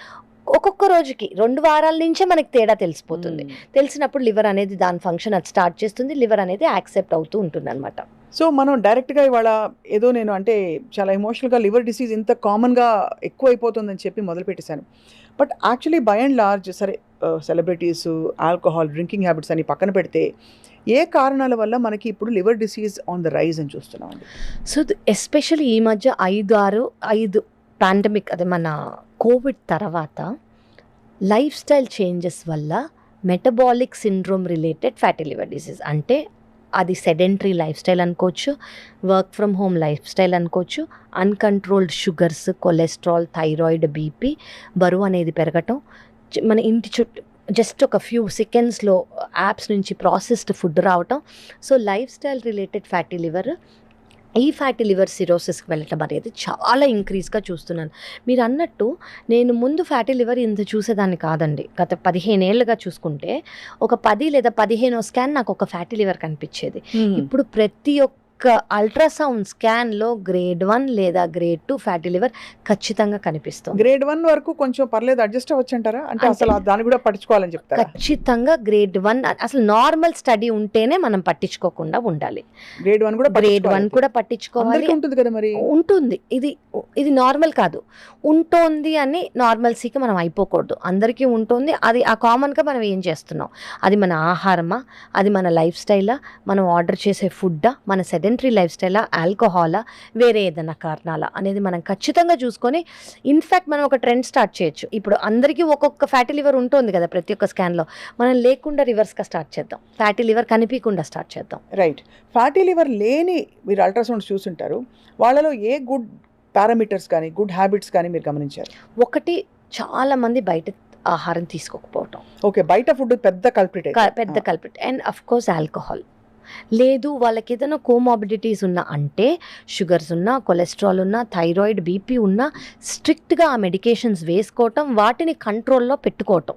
ఒక్కొక్క రోజుకి 2 వారాల నుంచే మనకి తేడా తెలిసిపోతుంది. తెలిసినప్పుడు లివర్ అనేది దాని ఫంక్షన్ అది స్టార్ట్ చేస్తుంది, లివర్ అనేది యాక్సెప్ట్ అవుతూ ఉంటుంది అనమాట. సో మనం డైరెక్ట్గా ఇవాళ ఏదో నేను అంటే చాలా ఎమోషనల్గా లివర్ డిసీజ్ ఇంత కామన్గా ఎక్కువ అయిపోతుందని చెప్పి మొదలుపెట్టేశాను. But actually by and large సరే సెలబ్రిటీస్, ఆల్కహాల్, డ్రింకింగ్ హ్యాబిట్స్ అని పక్కన పెడితే ఏ కారణాల వల్ల మనకి ఇప్పుడు liver disease on the rise అని చూస్తున్నాం? సో ఎస్పెషల్లీ ఈ మధ్య 5 పాండమిక్ అదే మన కోవిడ్ తర్వాత లైఫ్ స్టైల్ చేంజెస్ వల్ల metabolic syndrome related fatty liver disease అంటే అది సెడెంటరీ లైఫ్ స్టైల్ అనుకోవచ్చు, work from home lifestyle అనుకోవచ్చు, uncontrolled sugars, cholesterol, thyroid, BP, బరువు అనేది పెరగటం, మన ఇంటి చుట్టూ జస్ట్ ఒక ఫ్యూ సెకండ్స్లో యాప్స్ నుంచి ప్రాసెస్డ్ ఫుడ్ రావటం. So life style related fatty liver, ఈ ఫ్యాటీ లివర్ సిరోసిస్కి వెళ్ళటం అనేది చాలా ఇంక్రీజ్గా చూస్తున్నాను. మీరు అన్నట్టు నేను ముందు ఫ్యాటీ లివర్ ఇంత చూసేదాన్ని కాదండి. గత 15 ఏళ్ళుగా చూసుకుంటే ఒక 10 లేదా 15 స్కాన్ నాకు ఒక ఫ్యాటీ లివర్ కనిపించేది. ఇప్పుడు ప్రతి ఒక్క అల్ట్రాసౌండ్ స్కాన్లో గ్రేడ్ 1 లేదా గ్రేడ్ 2 ఫ్యాటీ లివర్ ఖచ్చితంగా కనిపిస్తుంది. గ్రేడ్ 1 వరకు కొంచెం పర్లేదు అడ్జస్ట్ అవ్వచ్చు అంటారా? అంటే అసలు దాన్ని కూడా పట్టించుకోవాలని చెప్తారా? ఖచ్చితంగా గ్రేడ్ 1 అసలు నార్మల్ స్టడీ ఉంటేనే మనం పట్టించుకోకుండా ఉండాలి. గ్రేడ్ 1 కూడా పట్టించుకోవాలి. ఉంటుంది కదా మరి? ఉంటుంది. ఇది నార్మల్ కాదు, ఉంటుంది అని నార్మల్సీకి మనం అయిపోకూడదు. అందరికీ ఉంటుంది. అది ఆ కామన్గా మనం ఏం చేస్తున్నాం, అది మన ఆహారమా, అది మన లైఫ్ స్టైలా, మనం ఆర్డర్ చేసే ఫుడ్డా, మన సెడెంటరీ లైఫ్ స్టైలా, ఆల్కహాలా, వేరే ఏదైనా కారణాలా అనేది మనం ఖచ్చితంగా చూసుకొని ఇన్ఫ్యాక్ట్ మనం ఒక ట్రెండ్ స్టార్ట్ చేయొచ్చు. ఇప్పుడు అందరికీ ఒక్కొక్క ఫ్యాటీ లివర్ ఉంటుంది కదా ప్రతి ఒక్క స్కాన్లో, మనం లేకుండా రివర్స్గా స్టార్ట్ చేద్దాం, ఫ్యాటీ లివర్ కనిపించకుండా స్టార్ట్ చేద్దాం. రైట్. ఫ్యాటీ లివర్ లేని మీరు అల్ట్రాసౌండ్స్ చూసుంటారు, వాళ్ళలో ఏ గుడ్ పారామీటర్స్ కానీ గుడ్ హ్యాబిట్స్ కానీ మీరు గమనించారు? ఒకటి, చాలా మంది బయట ఆహారం తీసుకోకపోవటం. ఓకే, బయట ఫుడ్ పెద్ద culprit and of course alcohol. లేదు వాళ్ళకి ఏదైనా కోమార్బిడిటీస్ ఉన్నా, అంటే షుగర్స్ ఉన్నా, కొలెస్ట్రాల్ ఉన్నా, థైరాయిడ్, బీపీ ఉన్నా స్ట్రిక్ట్గా ఆ మెడికేషన్స్ వేసుకోవటం, వాటిని కంట్రోల్లో పెట్టుకోవటం,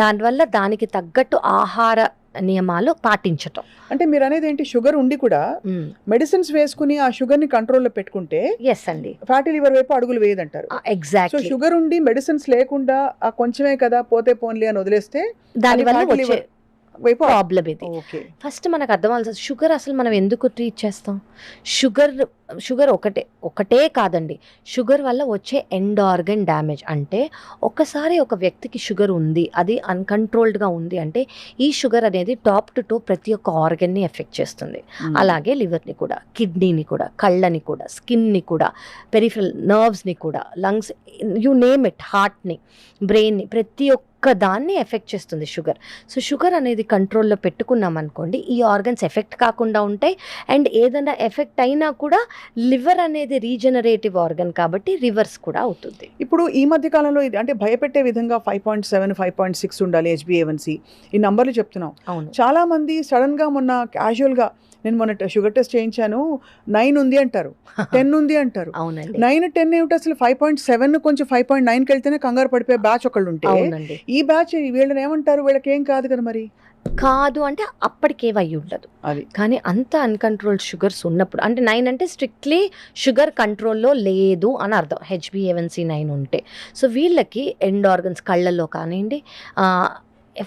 దానివల్ల దానికి తగ్గట్టు ఆహార నియమాలు పాటించటం. అంటే మీరు అనేది ఏంటి, షుగర్ ఉండి కూడా మెడిసిన్స్ వేసుకుని ఆ షుగర్ ని కంట్రోల్లో పెట్టుకుంటే ఎస్ అండి, ఫ్యాటీ లివర్ వైపు అడుగులు వేయదంటారు. So exactly. షుగర్ ఉండి మెడిసిన్స్ లేకుండా ఆ కొంచెమే కదా పోతే పోన్లీ అని వదిలేస్తే దానివల్ల fatty వచ్చే liver వైపు ప్రాబ్లం ఇది. ఓకే. ఫస్ట్ మనకు అర్థమవుతుంది షుగర్ అసలు మనం ఎందుకు ట్రీట్ చేస్తాం. షుగర్ ఒకటే కాదండి, షుగర్ వల్ల వచ్చే ఎండ్ ఆర్గన్ డ్యామేజ్. అంటే ఒకసారి ఒక వ్యక్తికి షుగర్ ఉంది, అది అన్కంట్రోల్డ్గా ఉంది అంటే ఈ షుగర్ అనేది టాప్ టు టో ప్రతి ఒక్క ఆర్గన్ని ఎఫెక్ట్ చేస్తుంది. అలాగే లివర్ని కూడా, కిడ్నీని కూడా, కళ్ళని కూడా, స్కిన్ని కూడా, పెరిఫరల్ నర్వ్స్ని కూడా, లంగ్స్, యు నేమ్ ఇట్, హార్ట్ని, బ్రెయిన్ని, ప్రతి ఒక్క దాన్ని ఎఫెక్ట్ చేస్తుంది షుగర్. సో షుగర్ అనేది కంట్రోల్లో పెట్టుకున్నాం అనుకోండి, ఈ ఆర్గన్స్ ఎఫెక్ట్ కాకుండా ఉంటాయి. అండ్ ఏదైనా ఎఫెక్ట్ అయినా కూడా లివర్ అనేది రీజనరేటివ్ ఆర్గన్ కాబట్టి రివర్స్ కూడా అవుతుంది. ఇప్పుడు ఈ మధ్య కాలంలో ఇది అంటే భయపెట్టే విధంగా 5.7, 5.6 ఉండాలి HbA1c, ఈ నంబర్లు చెప్తున్నాం. అవును, చాలా మంది సడన్ గా మొన్న క్యాజువల్ గా నేను మొన్న షుగర్ టెస్ట్ చేయించాను, 9 ఉంది అంటారు, 10 ఉంది అంటారు. అవునండి, 9, 10 ఏమిటి అసలు, 5.7 కొంచెం 5.9కి వెళ్తేనే కంగారు పడిపోయే బ్యాచ్ ఒకళ్ళు ఉంటే, అవునండి. ఈ బ్యాచ్ వీళ్ళని ఏమంటారు, వీళ్ళకి ఏం కాదు కదా మరి. కాదు అంటే అప్పటికేవై ఉండదు, అది కానీ అంత అన్కంట్రోల్డ్ షుగర్స్ ఉన్నప్పుడు, అంటే 9 అంటే స్ట్రిక్ట్లీ షుగర్ కంట్రోల్లో లేదు అని అర్థం, HbA1c 9 ఉంటే. సో వీళ్ళకి ఎండ్ ఆర్గన్స్, కళ్ళల్లో కానివ్వండి,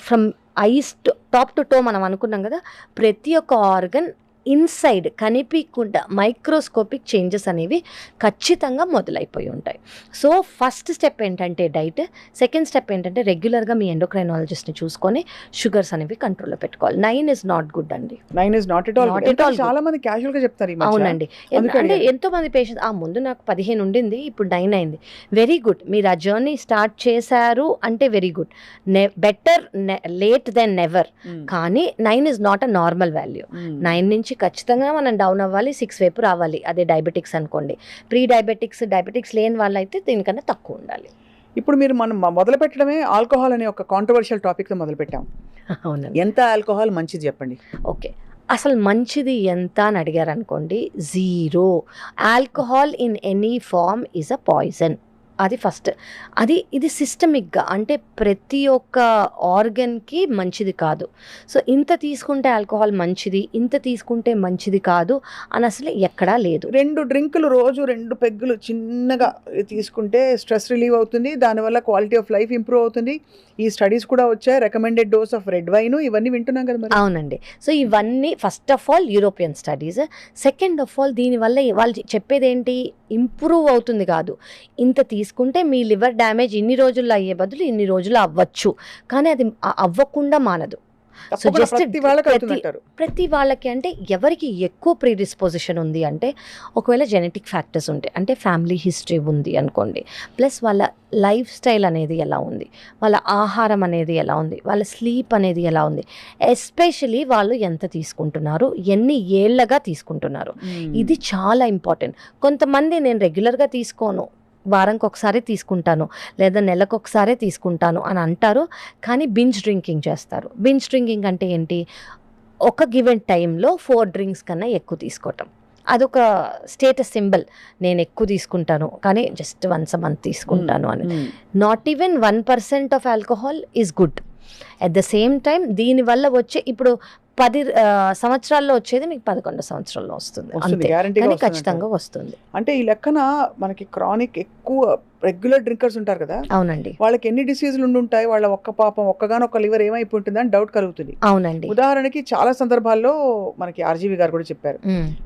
from ice top to toe మనం అనుకున్నాం కదా, ప్రతి ఒక్క ఆర్గన్ ఇన్సైడ్ కనిపించకుండా మైక్రోస్కోపిక్ చేంజెస్ అనేవి ఖచ్చితంగా మొదలైపోయి ఉంటాయి. సో ఫస్ట్ స్టెప్ ఏంటంటే డైట్, సెకండ్ స్టెప్ ఏంటంటే రెగ్యులర్గా మీ ఎండోక్రైనాలజిస్ట్ని చూసుకొని షుగర్స్ అనేవి కంట్రోల్లో పెట్టుకోవాలి. 9 ఇస్ నాట్ గుడ్ అండి, 9 is not at all. Not at all good. చాలా మంది క్యాజువల్ గా చెప్తారు ఈ మధ్య. అవునండి. అందుకని అంటే ఎంతో మంది పేషెంట్స్ ముందు నాకు 15 ఉండింది, ఇప్పుడు 9 అయింది. వెరీ గుడ్, మీరు ఆ జర్నీ స్టార్ట్ చేశారు అంటే very good, better late than never. కానీ 9 is not a normal value. 9 నుంచి ఖచ్చితంగా మనం డౌన్ అవ్వాలి, 6 వైపు రావాలి. అదే డయాబెటిక్స్ అనుకోండి, ప్రీ డయాబెటిక్స్ లేని వాళ్ళైతే దీనికన్నా తక్కువ ఉండాలి. ఇప్పుడు మనం మొదలు పెట్టడమే ఆల్కహాల్ అనే ఒక కాంట్రవర్షియల్ టాపిక్ తో మొదలు పెట్టాం. అవునండి. ఎంత ఆల్కహాల్ మంచిది చెప్పండి. ఓకే, అసలు మంచిది ఎంత అని అడిగారు అనుకోండి, 0. Alcohol in any form is a poison. అది ఫస్ట్. ఇది సిస్టమిక్గా, అంటే ప్రతి ఒక్క ఆర్గన్కి మంచిది కాదు. సో ఇంత తీసుకుంటే ఆల్కహాల్ మంచిది, ఇంత తీసుకుంటే మంచిది కాదు అని అసలు ఎక్కడా లేదు. 2 డ్రింకులు రోజు 2 పెగ్గులు చిన్నగా తీసుకుంటే స్ట్రెస్ రిలీవ్ అవుతుంది, దానివల్ల క్వాలిటీ ఆఫ్ లైఫ్ ఇంప్రూవ్ అవుతుంది. ఈ స్టడీస్ కూడా వచ్చాయి, recommended dose of red wine, ఇవన్నీ వింటున్నాం కదా మరి. అవునండి. సో ఇవన్నీ first of all European studies. Second of all దీనివల్ల వాళ్ళు చెప్పేది ఏంటి, ఇంప్రూవ్ అవుతుంది కాదు, ఇంత తీసుకుంటే మీ లివర్ డ్యామేజ్ ఇన్ని రోజుల్లో అయ్యే బదులు ఇన్ని రోజులు అవ్వచ్చు, కానీ అది అవ్వకుండా మానదు. సో జస్ట్ ప్రతి వాళ్ళకి, అంటే ఎవరికి ఎక్కువ ప్రీడిస్పోజిషన్ ఉంది అంటే, ఒకవేళ జెనెటిక్ ఫ్యాక్టర్స్ ఉంటాయి, అంటే ఫ్యామిలీ హిస్టరీ ఉంది అనుకోండి, ప్లస్ వాళ్ళ లైఫ్ స్టైల్ అనేది ఎలా ఉంది, వాళ్ళ ఆహారం అనేది ఎలా ఉంది, వాళ్ళ స్లీప్ అనేది ఎలా ఉంది, ఎస్పెషలీ వాళ్ళు ఎంత తీసుకుంటున్నారు, ఎన్ని ఏళ్ళగా తీసుకుంటున్నారు, ఇది చాలా ఇంపార్టెంట్. కొంతమంది నేను రెగ్యులర్గా తీసుకోను, వారంకి ఒకసారి తీసుకుంటాను లేదా నెలకు ఒకసారి తీసుకుంటాను అని అంటారు, కానీ బింజ్ డ్రింకింగ్ చేస్తారు. బింజ్ డ్రింకింగ్ అంటే ఏంటి, ఒక గివెన్ టైంలో 4 డ్రింక్స్ కన్నా ఎక్కువ తీసుకోవటం, అదొక స్టేటస్ సింబల్. నేను ఎక్కువ తీసుకుంటాను కానీ జస్ట్ వన్స్ అ మంత్ తీసుకుంటాను అని. Not even 1% of alcohol is good. At the same time దీనివల్ల వచ్చే, ఇప్పుడు 10 సంవత్సరాల్లో వచ్చేది మీకు 11 సంవత్సరాల్లో వస్తుంది, కానీ ఖచ్చితంగా వస్తుంది. అంటే ఈ లెక్కన మనకి క్రానిక్ ఎక్కువ రెగ్యులర్ డ్రింకర్స్ ఉంటారు కదా, అవునండి, వాళ్ళకి ఎన్ని డిసీజులు ఉంటాయి, వాళ్ళ ఒక్కగానొక్క లివర్ ఏమైపోతుంది అని డౌట్ కలుగుతుంది. అవునండి. ఉదాహరణకి చాలా సందర్భాల్లో మనకి ఆర్జీవి గారు కూడా చెప్పారు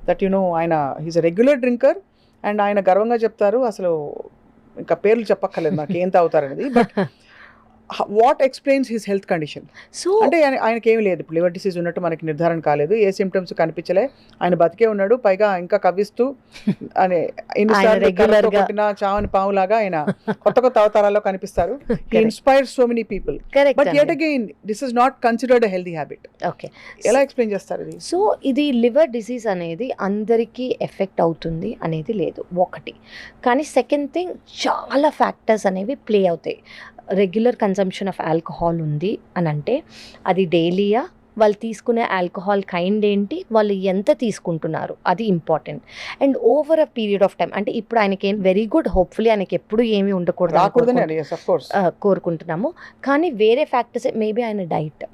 దట్ ఆయన he's a regular drinker and ఆయన గర్వంగా చెప్తారు, అసలు ఇంకా పేర్లు చెప్పక్కర్లేదు నాకు ఏం తాగుతారు అనేది, but what explains his health condition. So అంటే ఆయనకి ఏమి లేదు, లివర్ డిసీజ్ ఉన్నట్టు మనకి నిర్ధారణ కాలేదు, ఏ సిమ్టమ్స్ కనిపించలే, ఆయన బతికే ఉన్నాడు, పైగా ఇంకా కవ్విస్తూ అనే కొట్టిన చావని పావులాగా ఆయన కొత్త అవతారాల్లో కనిపిస్తారు. He inspires so many people, but yet again this is not considered a healthy habit. Okay, ఎలా ఎక్స్ప్లెయిన్ చేస్తారు ఇది? సో ఇది లివర్ డిసీజ్ అనేది అందరికీ ఎఫెక్ట్ అవుతుంది అనేది లేదు ఒకటి, కానీ సెకండ్ థింగ్ చాలా ఫ్యాక్టర్స్ అనేవి ప్లే అవుతాయి. రెగ్యులర్ కన్సంప్షన్ ఆఫ్ ఆల్కహాల్ ఉంది అని అంటే అది డైలీయా వాళ్ళు తీసుకునే ఆల్కహాల్ కైండ్ ఏంటి, వాళ్ళు ఎంత తీసుకుంటున్నారు, అది important. And over a period of time, అంటే ఇప్పుడు ఆయనకి ఏం వెరీ గుడ్, హోప్ఫుల్లీ ఆయనకి ఎప్పుడు ఏమీ ఉండకూడదు అని రాకూడదని yes, of course. కోరుకుంటున్నాము. కానీ వేరే ఫ్యాక్టర్స్, మేబీ ఆయన డైట్,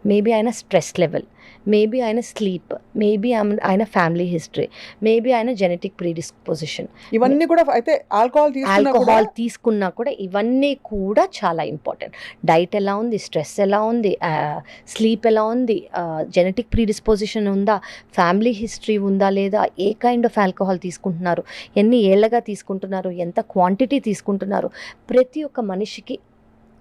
మేబీ ఆయన స్ట్రెస్ లెవెల్, మేబీ ఆయన స్లీప్, మేబీ ఆయన ఫ్యామిలీ హిస్టరీ, మేబీ ఆయన జెనెటిక్ ప్రీడిస్పోజిషన్, ఇవన్నీ కూడా అయితే ఆల్కహాల్ తీసుకున్నా కూడా ఇవన్నీ కూడా చాలా ఇంపార్టెంట్. డైట్ ఎలా ఉంది, స్ట్రెస్ ఎలా ఉంది, స్లీప్ ఎలా ఉంది, జెనెటిక్ ప్రీడిస్పోజిషన్ ఉందా, ఫ్యామిలీ హిస్టరీ ఉందా లేదా, ఏ కైండ్ ఆఫ్ ఆల్కహాల్ తీసుకుంటున్నారు, ఎన్ని ఏళ్ళగా తీసుకుంటున్నారు, ఎంత క్వాంటిటీ తీసుకుంటున్నారు, ప్రతి ఒక్క మనిషికి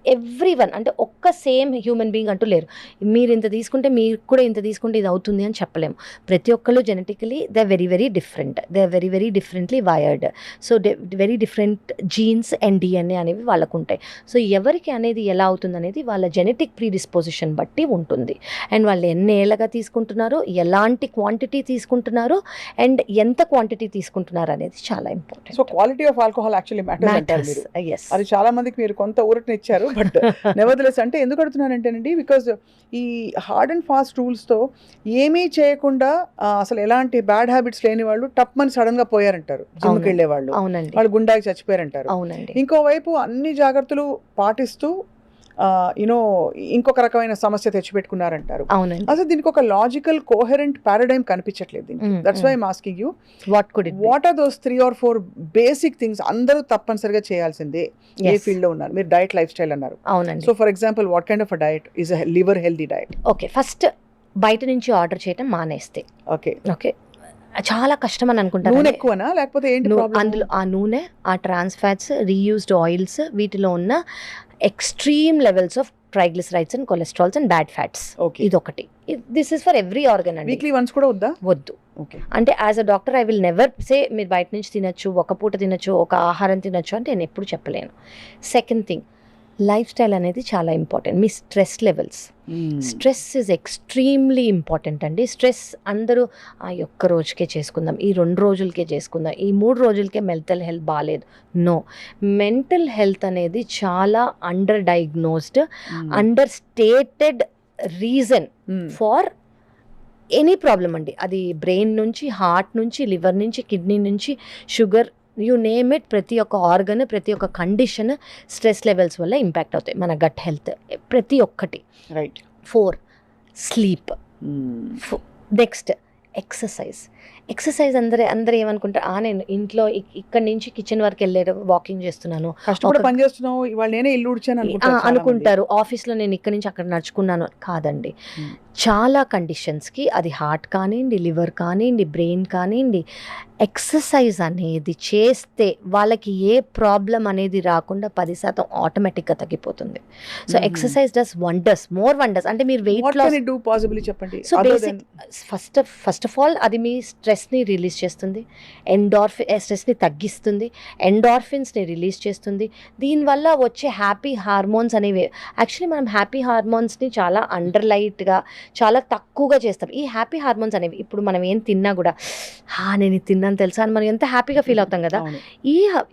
ఎవ్రీవన్, అంటే ఒక్క సేమ్ హ్యూమన్ బీయింగ్ అంటూ లేరు. మీరు ఇంత తీసుకుంటే మీరు కూడా ఇంత తీసుకుంటే ఇది అవుతుంది అని చెప్పలేము. ప్రతి ఒక్కళ్ళు genetically they are very very different, they are very very differently wired. So very different genes and DNA అనేవి వాళ్ళకు ఉంటాయి. సో ఎవరికి అనేది ఎలా అవుతుంది అనేది వాళ్ళ జెనెటిక్ ప్రీడిస్పోజిషన్ బట్టి ఉంటుంది. అండ్ వాళ్ళు ఎన్ని ఏళ్ళగా తీసుకుంటున్నారు, ఎలాంటి క్వాంటిటీ తీసుకుంటున్నారు, అండ్ ఎంత క్వాంటిటీ తీసుకుంటున్నారు అనేది చాలా important. So quality of alcohol actually matters అంటారు మీరు. Yes. అది చాలా మందికి మీరు కొంత ఊరటనిచ్చారు. బట్ నెవర్దలెస్ అంటే ఎందుకు అడుగుతున్నానంటేనండి, బికాజ్ ఈ హార్డ్ అండ్ ఫాస్ట్ రూల్స్తో ఏమీ చేయకుండా అసలు ఎలాంటి బ్యాడ్ హ్యాబిట్స్ లేని వాళ్ళు టప్ అని సడన్ గా పోయారంటారు. జిమ్కి వెళ్ళే వాళ్ళు, అవునండి, వాళ్ళు గుండాకి చచ్చిపోయారంటారు. అవునండి. ఇంకోవైపు అన్ని జాగ్రత్తలు పాటిస్తూ యూనో ఇంకొక రకమైన సమస్య తెచ్చిపెట్టుకున్నారంటారు. అవునండి. అసలు దీనికి ఒక లాజికల్ కోహరెంట్ పారాడైమ్ కనిపించట్లేదు. That's why I'm asking you, what are those 3 or 4 basic things అందరూ తప్పనిసరిగా చేయాల్సిందే ఏ ఫీల్డ్ లో ఉన్నారు? మీరు డైట్ లైఫ్ స్టైల్ అన్నారు. అవునండి. So for example what kind of a diet is a liver healthy diet? Okay, first బయట నుంచి ఆర్డర్ చేయడం మానేస్తే. ఓకే ఓకే, చాలా కష్టం అని అనుకుంటారు. నూనె ఎక్కువనా లేకపోతే ఏంటి ప్రాబ్లం? అందులో ఆ నూనె, ఆ ట్రాన్స్ ఫ్యాట్స్, రీయూజ్డ్ ఆయిల్స్, వీటిలో ఉన్న extreme levels of triglycerides and cholesterols and bad fats, ఇదొకటి. This is for every organ అండి. వీక్లీ వన్స్ కూడా వద్దా? వద్దు. అంటే as a doctor I will never say మీరు బయట నుంచి తినచ్చు, ఒక పూట తినచ్చు, ఒక ఆహారం తినచ్చు అంటే నేను ఎప్పుడు చెప్పలేను. సెకండ్ థింగ్, లైఫ్ స్టైల్ అనేది చాలా important. Me stress levels, stress is extremely important అండి. స్ట్రెస్ అందరూ ఒక్క రోజుకే చేసుకుందాం, ఈ 2 రోజులకే చేసుకుందాం, ఈ 3 రోజులకే మెంటల్ హెల్త్ బాగాలేదు. నో, మెంటల్ హెల్త్ అనేది చాలా under diagnosed, under stated reason far any problem అండి. అది బ్రెయిన్ నుంచి, హార్ట్ నుంచి, లివర్ నుంచి, కిడ్నీ నుంచి, షుగర్, యూ నేమ్ ఇట్, ప్రతి ఒక్క ఆర్గన్, ప్రతి ఒక్క కండిషన్ స్ట్రెస్ లెవెల్స్ వల్ల ఇంపాక్ట్ అవుతాయి. మన గట్ హెల్త్ ప్రతి ఒక్కటి. Right. 4 sleep. Next exercise. Exercise అందరూ ఏమనుకుంటారు, నేను ఇంట్లో ఇక్కడి నుంచి కిచెన్ వరకు వెళ్ళే వాకింగ్ చేస్తున్నాను, కష్టపడి పని చేస్తున్నావు, ఇవాళ నేనే ఇల్లు ఉడిచాను అనుకుంటారు. ఆఫీస్లో నేను ఇక్కడి నుంచి అక్కడ నడుచుకున్నాను. కాదండి, చాలా కండిషన్స్కి, అది హార్ట్ కానివ్వండి, లివర్ కానివ్వండి, బ్రెయిన్ కానివ్వండి, ఎక్సర్సైజ్ అనేది చేస్తే వాళ్ళకి ఏ ప్రాబ్లం అనేది రాకుండా 10% ఆటోమేటిక్గా తగ్గిపోతుంది. So exercise does wonders, more wonders. అంటే మీరు వెయిట్ లాస్ చెప్పండి. So basic first of all అది మీ స్ట్రెస్ని రిలీజ్ చేస్తుంది, స్ట్రెస్ని తగ్గిస్తుంది, ఎండార్ఫిన్స్ని రిలీజ్ చేస్తుంది. దీనివల్ల వచ్చే హ్యాపీ హార్మోన్స్ అనేవి, యాక్చువల్లీ మనం హ్యాపీ హార్మోన్స్ని చాలా అండర్లైట్గా, చాలా తక్కువగా చేస్తాం. ఈ హ్యాపీ హార్మోన్స్ అనేవి ఇప్పుడు మనం ఏం తిన్నా కూడా నేను ఇది తిన్నాను తెలుసా అని మనం ఎంత హ్యాపీగా ఫీల్ అవుతాం కదా.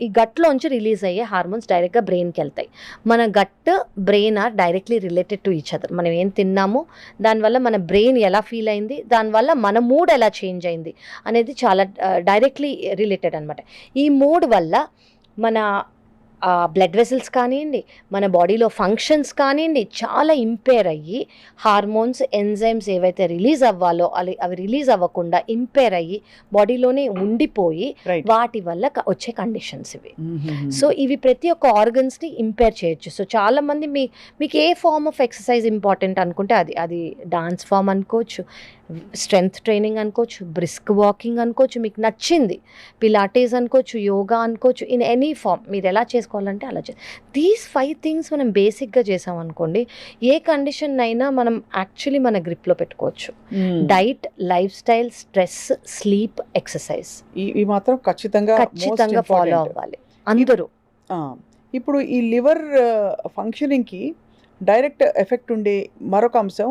ఈ గట్లోంచి రిలీజ్ అయ్యే హార్మోన్స్ డైరెక్ట్గా బ్రెయిన్కి వెళ్తాయి. మన gut, brain are directly related to each other. మనం ఏం తిన్నామో దానివల్ల మన బ్రెయిన్ ఎలా ఫీల్ అయింది, దానివల్ల మన మూడ్ ఎలా చేంజ్ అయింది అనేది చాలా డైరెక్ట్లీ రిలేటెడ్ అనమాట. ఈ మూడ్ వల్ల మన బ్లడ్ వెసల్స్ కానివ్వండి, మన బాడీలో ఫంక్షన్స్ కానివ్వండి, చాలా ఇంపేర్ అయ్యి హార్మోన్స్, ఎంజైమ్స్ ఏవైతే రిలీజ్ అవ్వాలో అవి రిలీజ్ అవ్వకుండా ఇంపేర్ అయ్యి బాడీలోనే ఉండిపోయి వాటి వల్ల వచ్చే కండిషన్స్ ఇవి. సో ఇవి ప్రతి ఒక్క ఆర్గన్స్ని ఇంపేర్ చేయొచ్చు. సో చాలామంది మీకు ఏ ఫార్మ్ ఆఫ్ ఎక్సర్సైజ్ ఇంపార్టెంట్ అనుకుంటే అది డాన్స్ ఫామ్ అనుకోవచ్చు, స్ట్రెంగ్త్ ట్రైనింగ్ అనుకోవచ్చు, బ్రిస్క్ వాకింగ్ అనుకోవచ్చు, మీకు నచ్చింది, పిలాటేస్ అనుకోవచ్చు, యోగా అనుకోవచ్చు, ఇన్ ఎనీ ఫామ్ మీరు ఎలా చేసుకోవాలంటే అలా దీస్ 5 థింగ్స్ మనం బేసిక్గా చేసాం అనుకోండి, ఏ కండిషన్ అయినా మనం యాక్చువల్లీ మన గ్రిప్లో పెట్టుకోవచ్చు. Diet, life style, stress, sleep, exercise ఇవి మాత్రం ఖచ్చితంగా ఫాలో అవ్వాలి అందరూ. ఇప్పుడు ఈ లివర్ ఫంక్షనింగ్కి డైరెక్ట్ ఎఫెక్ట్ ఉండే మరొక అంశం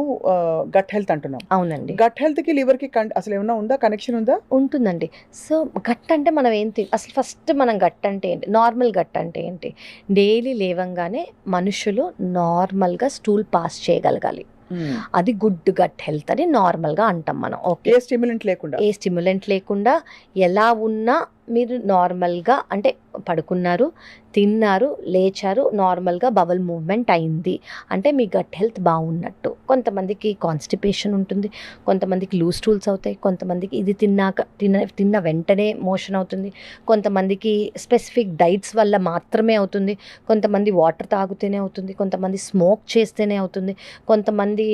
గట్ హెల్త్ అంటున్నాం. అవునండి. గట్ హెల్త్కి లివర్కి అసలు ఏమైనా ఉందా, కనెక్షన్ ఉందా? ఉంటుందండి. సో గట్ అంటే మనం అసలు ఫస్ట్ మనం గట్ అంటే ఏంటి, నార్మల్ గట్ అంటే ఏంటి, డైలీ లేవంగానే మనుషులు నార్మల్గా స్టూల్ పాస్ చేయగలగాలి. అది గుడ్ గట్ హెల్త్ అని నార్మల్గా అంటాం మనం. ఓకే, ఏ స్టిమ్యులెంట్ లేకుండా, ఏ స్టిమ్యులెంట్ లేకుండా ఎలా ఉన్నా మీరు నార్మల్గా అంటే పడుకున్నారు, తిన్నారు, లేచారు, నార్మల్గా బవల్ మూవ్మెంట్ అయింది అంటే మీ గట్ హెల్త్ బాగున్నట్టు. కొంతమందికి కాన్స్టిపేషన్ ఉంటుంది, కొంతమందికి లూజ్ స్టూల్స్ అవుతాయి, కొంతమందికి ఇది తిన్న వెంటనే మోషన్ అవుతుంది, కొంతమందికి స్పెసిఫిక్ డైట్స్ వల్ల మాత్రమే అవుతుంది, కొంతమంది వాటర్ తాగితేనే అవుతుంది, కొంతమంది స్మోక్ చేస్తేనే అవుతుంది, కొంతమంది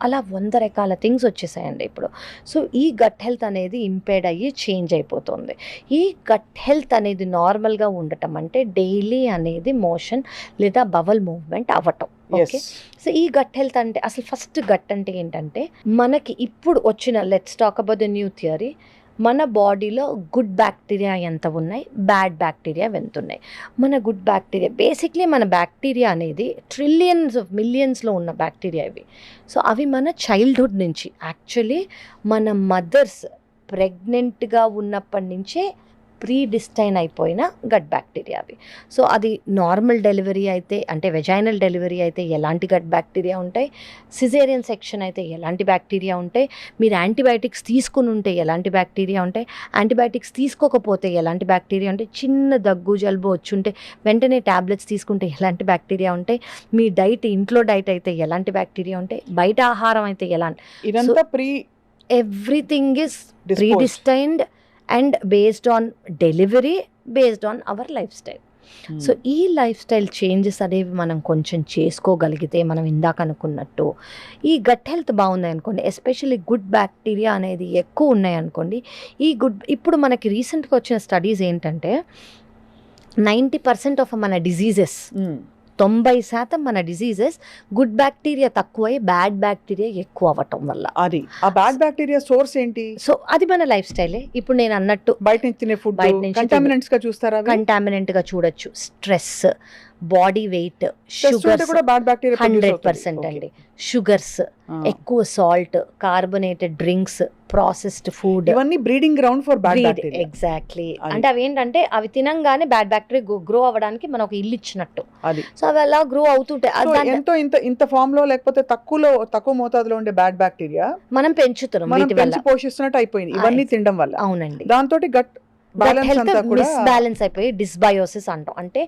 అలా 100 రకాల థింగ్స్ వచ్చేసాయండి ఇప్పుడు. సో ఈ గట్ హెల్త్ అనేది ఇంపేర్డ్ అయ్యి చేంజ్ అయిపోతుంది. ఈ గట్ హెల్త్ అనేది నార్మల్గా ఉండటం అంటే డైలీ అనేది మోషన్ లేదా బవల్ మూవ్మెంట్ అవ్వటం. ఓకే, సో ఈ గట్ హెల్త్ అంటే అసలు ఫస్ట్ గట్ అంటే ఏంటంటే మనకి ఇప్పుడు వచ్చిన, let's talk about the new theory, మన బాడీలో గుడ్ బ్యాక్టీరియా ఎంత ఉన్నాయి, బ్యాడ్ బ్యాక్టీరియా ఎంత ఉన్నాయి. మన గుడ్ బ్యాక్టీరియా బేసిక్లీ మన బ్యాక్టీరియా అనేది ట్రిలియన్స్ ఆఫ్ మిలియన్స్లో ఉన్న బ్యాక్టీరియా ఇవి. సో అవి మన చైల్డ్హుడ్ నుంచి, యాక్చువల్లీ మన మదర్స్ ప్రెగ్నెంట్గా ఉన్నప్పటి నుంచే ప్రీడిస్టైన్ అయిపోయిన గట్ బ్యాక్టీరియా అవి. సో అది నార్మల్ డెలివరీ అయితే అంటే వెజైనల్ డెలివరీ అయితే ఎలాంటి గట్ బ్యాక్టీరియా ఉంటాయి, సిజేరియన్ సెక్షన్ అయితే ఎలాంటి బ్యాక్టీరియా ఉంటాయి, మీరు యాంటీబయాటిక్స్ తీసుకుని ఉంటే ఎలాంటి బ్యాక్టీరియా ఉంటాయి, యాంటీబయాటిక్స్ తీసుకోకపోతే ఎలాంటి బ్యాక్టీరియా ఉంటాయి, చిన్న దగ్గు జలుబు వచ్చుంటే వెంటనే ట్యాబ్లెట్స్ తీసుకుంటే ఎలాంటి బ్యాక్టీరియా ఉంటాయి, మీ డైట్ ఇంట్లో డైట్ అయితే ఎలాంటి బ్యాక్టీరియా ఉంటాయి, బయట ఆహారం అయితే ఎలాంటి, ఇదంతా everything is predestined and based on delivery, based on our lifestyle. So ఈ లైఫ్ స్టైల్ చేంజెస్ అనేవి మనం కొంచెం చేసుకోగలిగితే, మనం ఇందాక అనుకున్నట్టు ఈ గట్ హెల్త్ బాగుంది అనుకోండి, ఎస్పెషల్లీ గుడ్ బ్యాక్టీరియా అనేది ఎక్కువ ఉన్నాయి అనుకోండి, ఇప్పుడు మనకి రీసెంట్గా వచ్చిన స్టడీస్ ఏంటంటే 90% ఆఫ్ మన డిజీజెస్, 90% మన డిజీజెస్ గుడ్ బ్యాక్టీరియా తక్కువై బ్యాడ్ బ్యాక్టీరియా ఎక్కువ అవ్వటం వల్ల. అది ఆ బ్యాడ్ బ్యాక్టీరియా సోర్స్ ఏంటి? సో అది మన లైఫ్ స్టైలే. ఇప్పుడు నేను అన్నట్టు బయట నుంచి తినే ఫుడ్ కంటామినెంట్స్ గా చూస్తారా? కంటామినెంట్ గా చూడొచ్చు. స్ట్రెస్, బాడీ వెయిట్, షుగర్స్ 100% అండి. షుగర్స్, ఎక్కువ salt, carbonated drinks, processed food, ఇవన్నీ breeding ground for bad bacteria. Exactly. అంటే అవి ఏంటంటే అవి తినంగానే బ్యాడ్ బ్యాక్టీరియా గ్రో అవ్వడానికి మనం ఒక ఇల్లు ఇచ్చినట్టు. సో అవి అలా గ్రో అవుతుంటాయి. ఎంతో ఇంత ఫామ్ లో లేకపోతే తక్కువ మోతాదులో ఉండే బ్యాడ్ బ్యాక్టీరియా మనం పెంచి పోషిస్తున్నట్టు అయిపోయింది ఇవన్నీ తినడం వల్ల. అవునండి. దాంతో గట్ మిస్బ్యాలెన్స్ అయిపోయి డిస్బయోసిస్ అంటాం. అంటే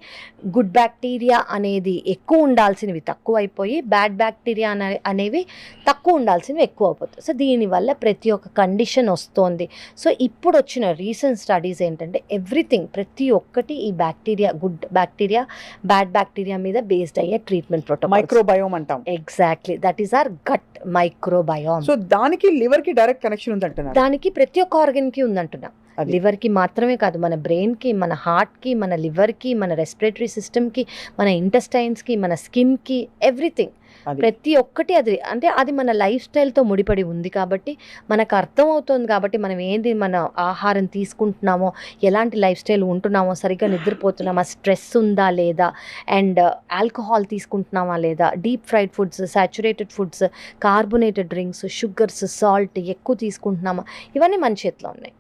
గుడ్ బ్యాక్టీరియా అనేది ఎక్కువ ఉండాల్సినవి తక్కువ అయిపోయి బ్యాడ్ బ్యాక్టీరియా అనేవి తక్కువ ఉండాల్సినవి ఎక్కువ అయిపోతాయి. సో దీనివల్ల ప్రతి ఒక్క కండిషన్ వస్తుంది. సో ఇప్పుడు వచ్చిన రీసెంట్ స్టడీస్ ఏంటంటే ఎవ్రీథింగ్, ప్రతి ఒక్కటి ఈ bacteria, good bacteria, bad bacteria మీద బేస్డ్ అయ్యే ట్రీట్మెంట్ ప్రోటోకాల్, మైక్రోబయోమ్ అంటాం. Exactly, that is our gut microbiome. So దానికి లివర్ కి డైరెక్ట్ కనెక్షన్ ఉందంటున్నారు. దానికి ప్రతి ఒక్క ఆర్గన్ కి ఉందంటున్నా. లివర్ కి మాత్రమే కాదు, మన బ్రెయిన్ కి, మన హార్ట్ కి, మన లివర్ కి, మన రెస్పిరేటరీ సిస్టమ్ కి, మన ఇంటెస్టైన్స్ కి, మన స్కిన్ కి, ఎవ్రీథింగ్, ప్రతి ఒక్కటి అది. అంటే అది మన లైఫ్ స్టైల్తో ముడిపడి ఉంది కాబట్టి మనకు అర్థమవుతుంది. కాబట్టి మనం ఏంది మన ఆహారం తీసుకుంటున్నామో, ఎలాంటి లైఫ్ స్టైల్ ఉంటున్నామో, సరిగ్గా నిద్రపోతున్నామా, స్ట్రెస్ ఉందా లేదా, అండ్ ఆల్కహాల్ తీసుకుంటున్నామా లేదా, deep fried foods, saturated foods, carbonated drinks, sugars, salt ఎక్కువ తీసుకుంటున్నామా, ఇవన్నీ మన చేతిలో ఉన్నాయి.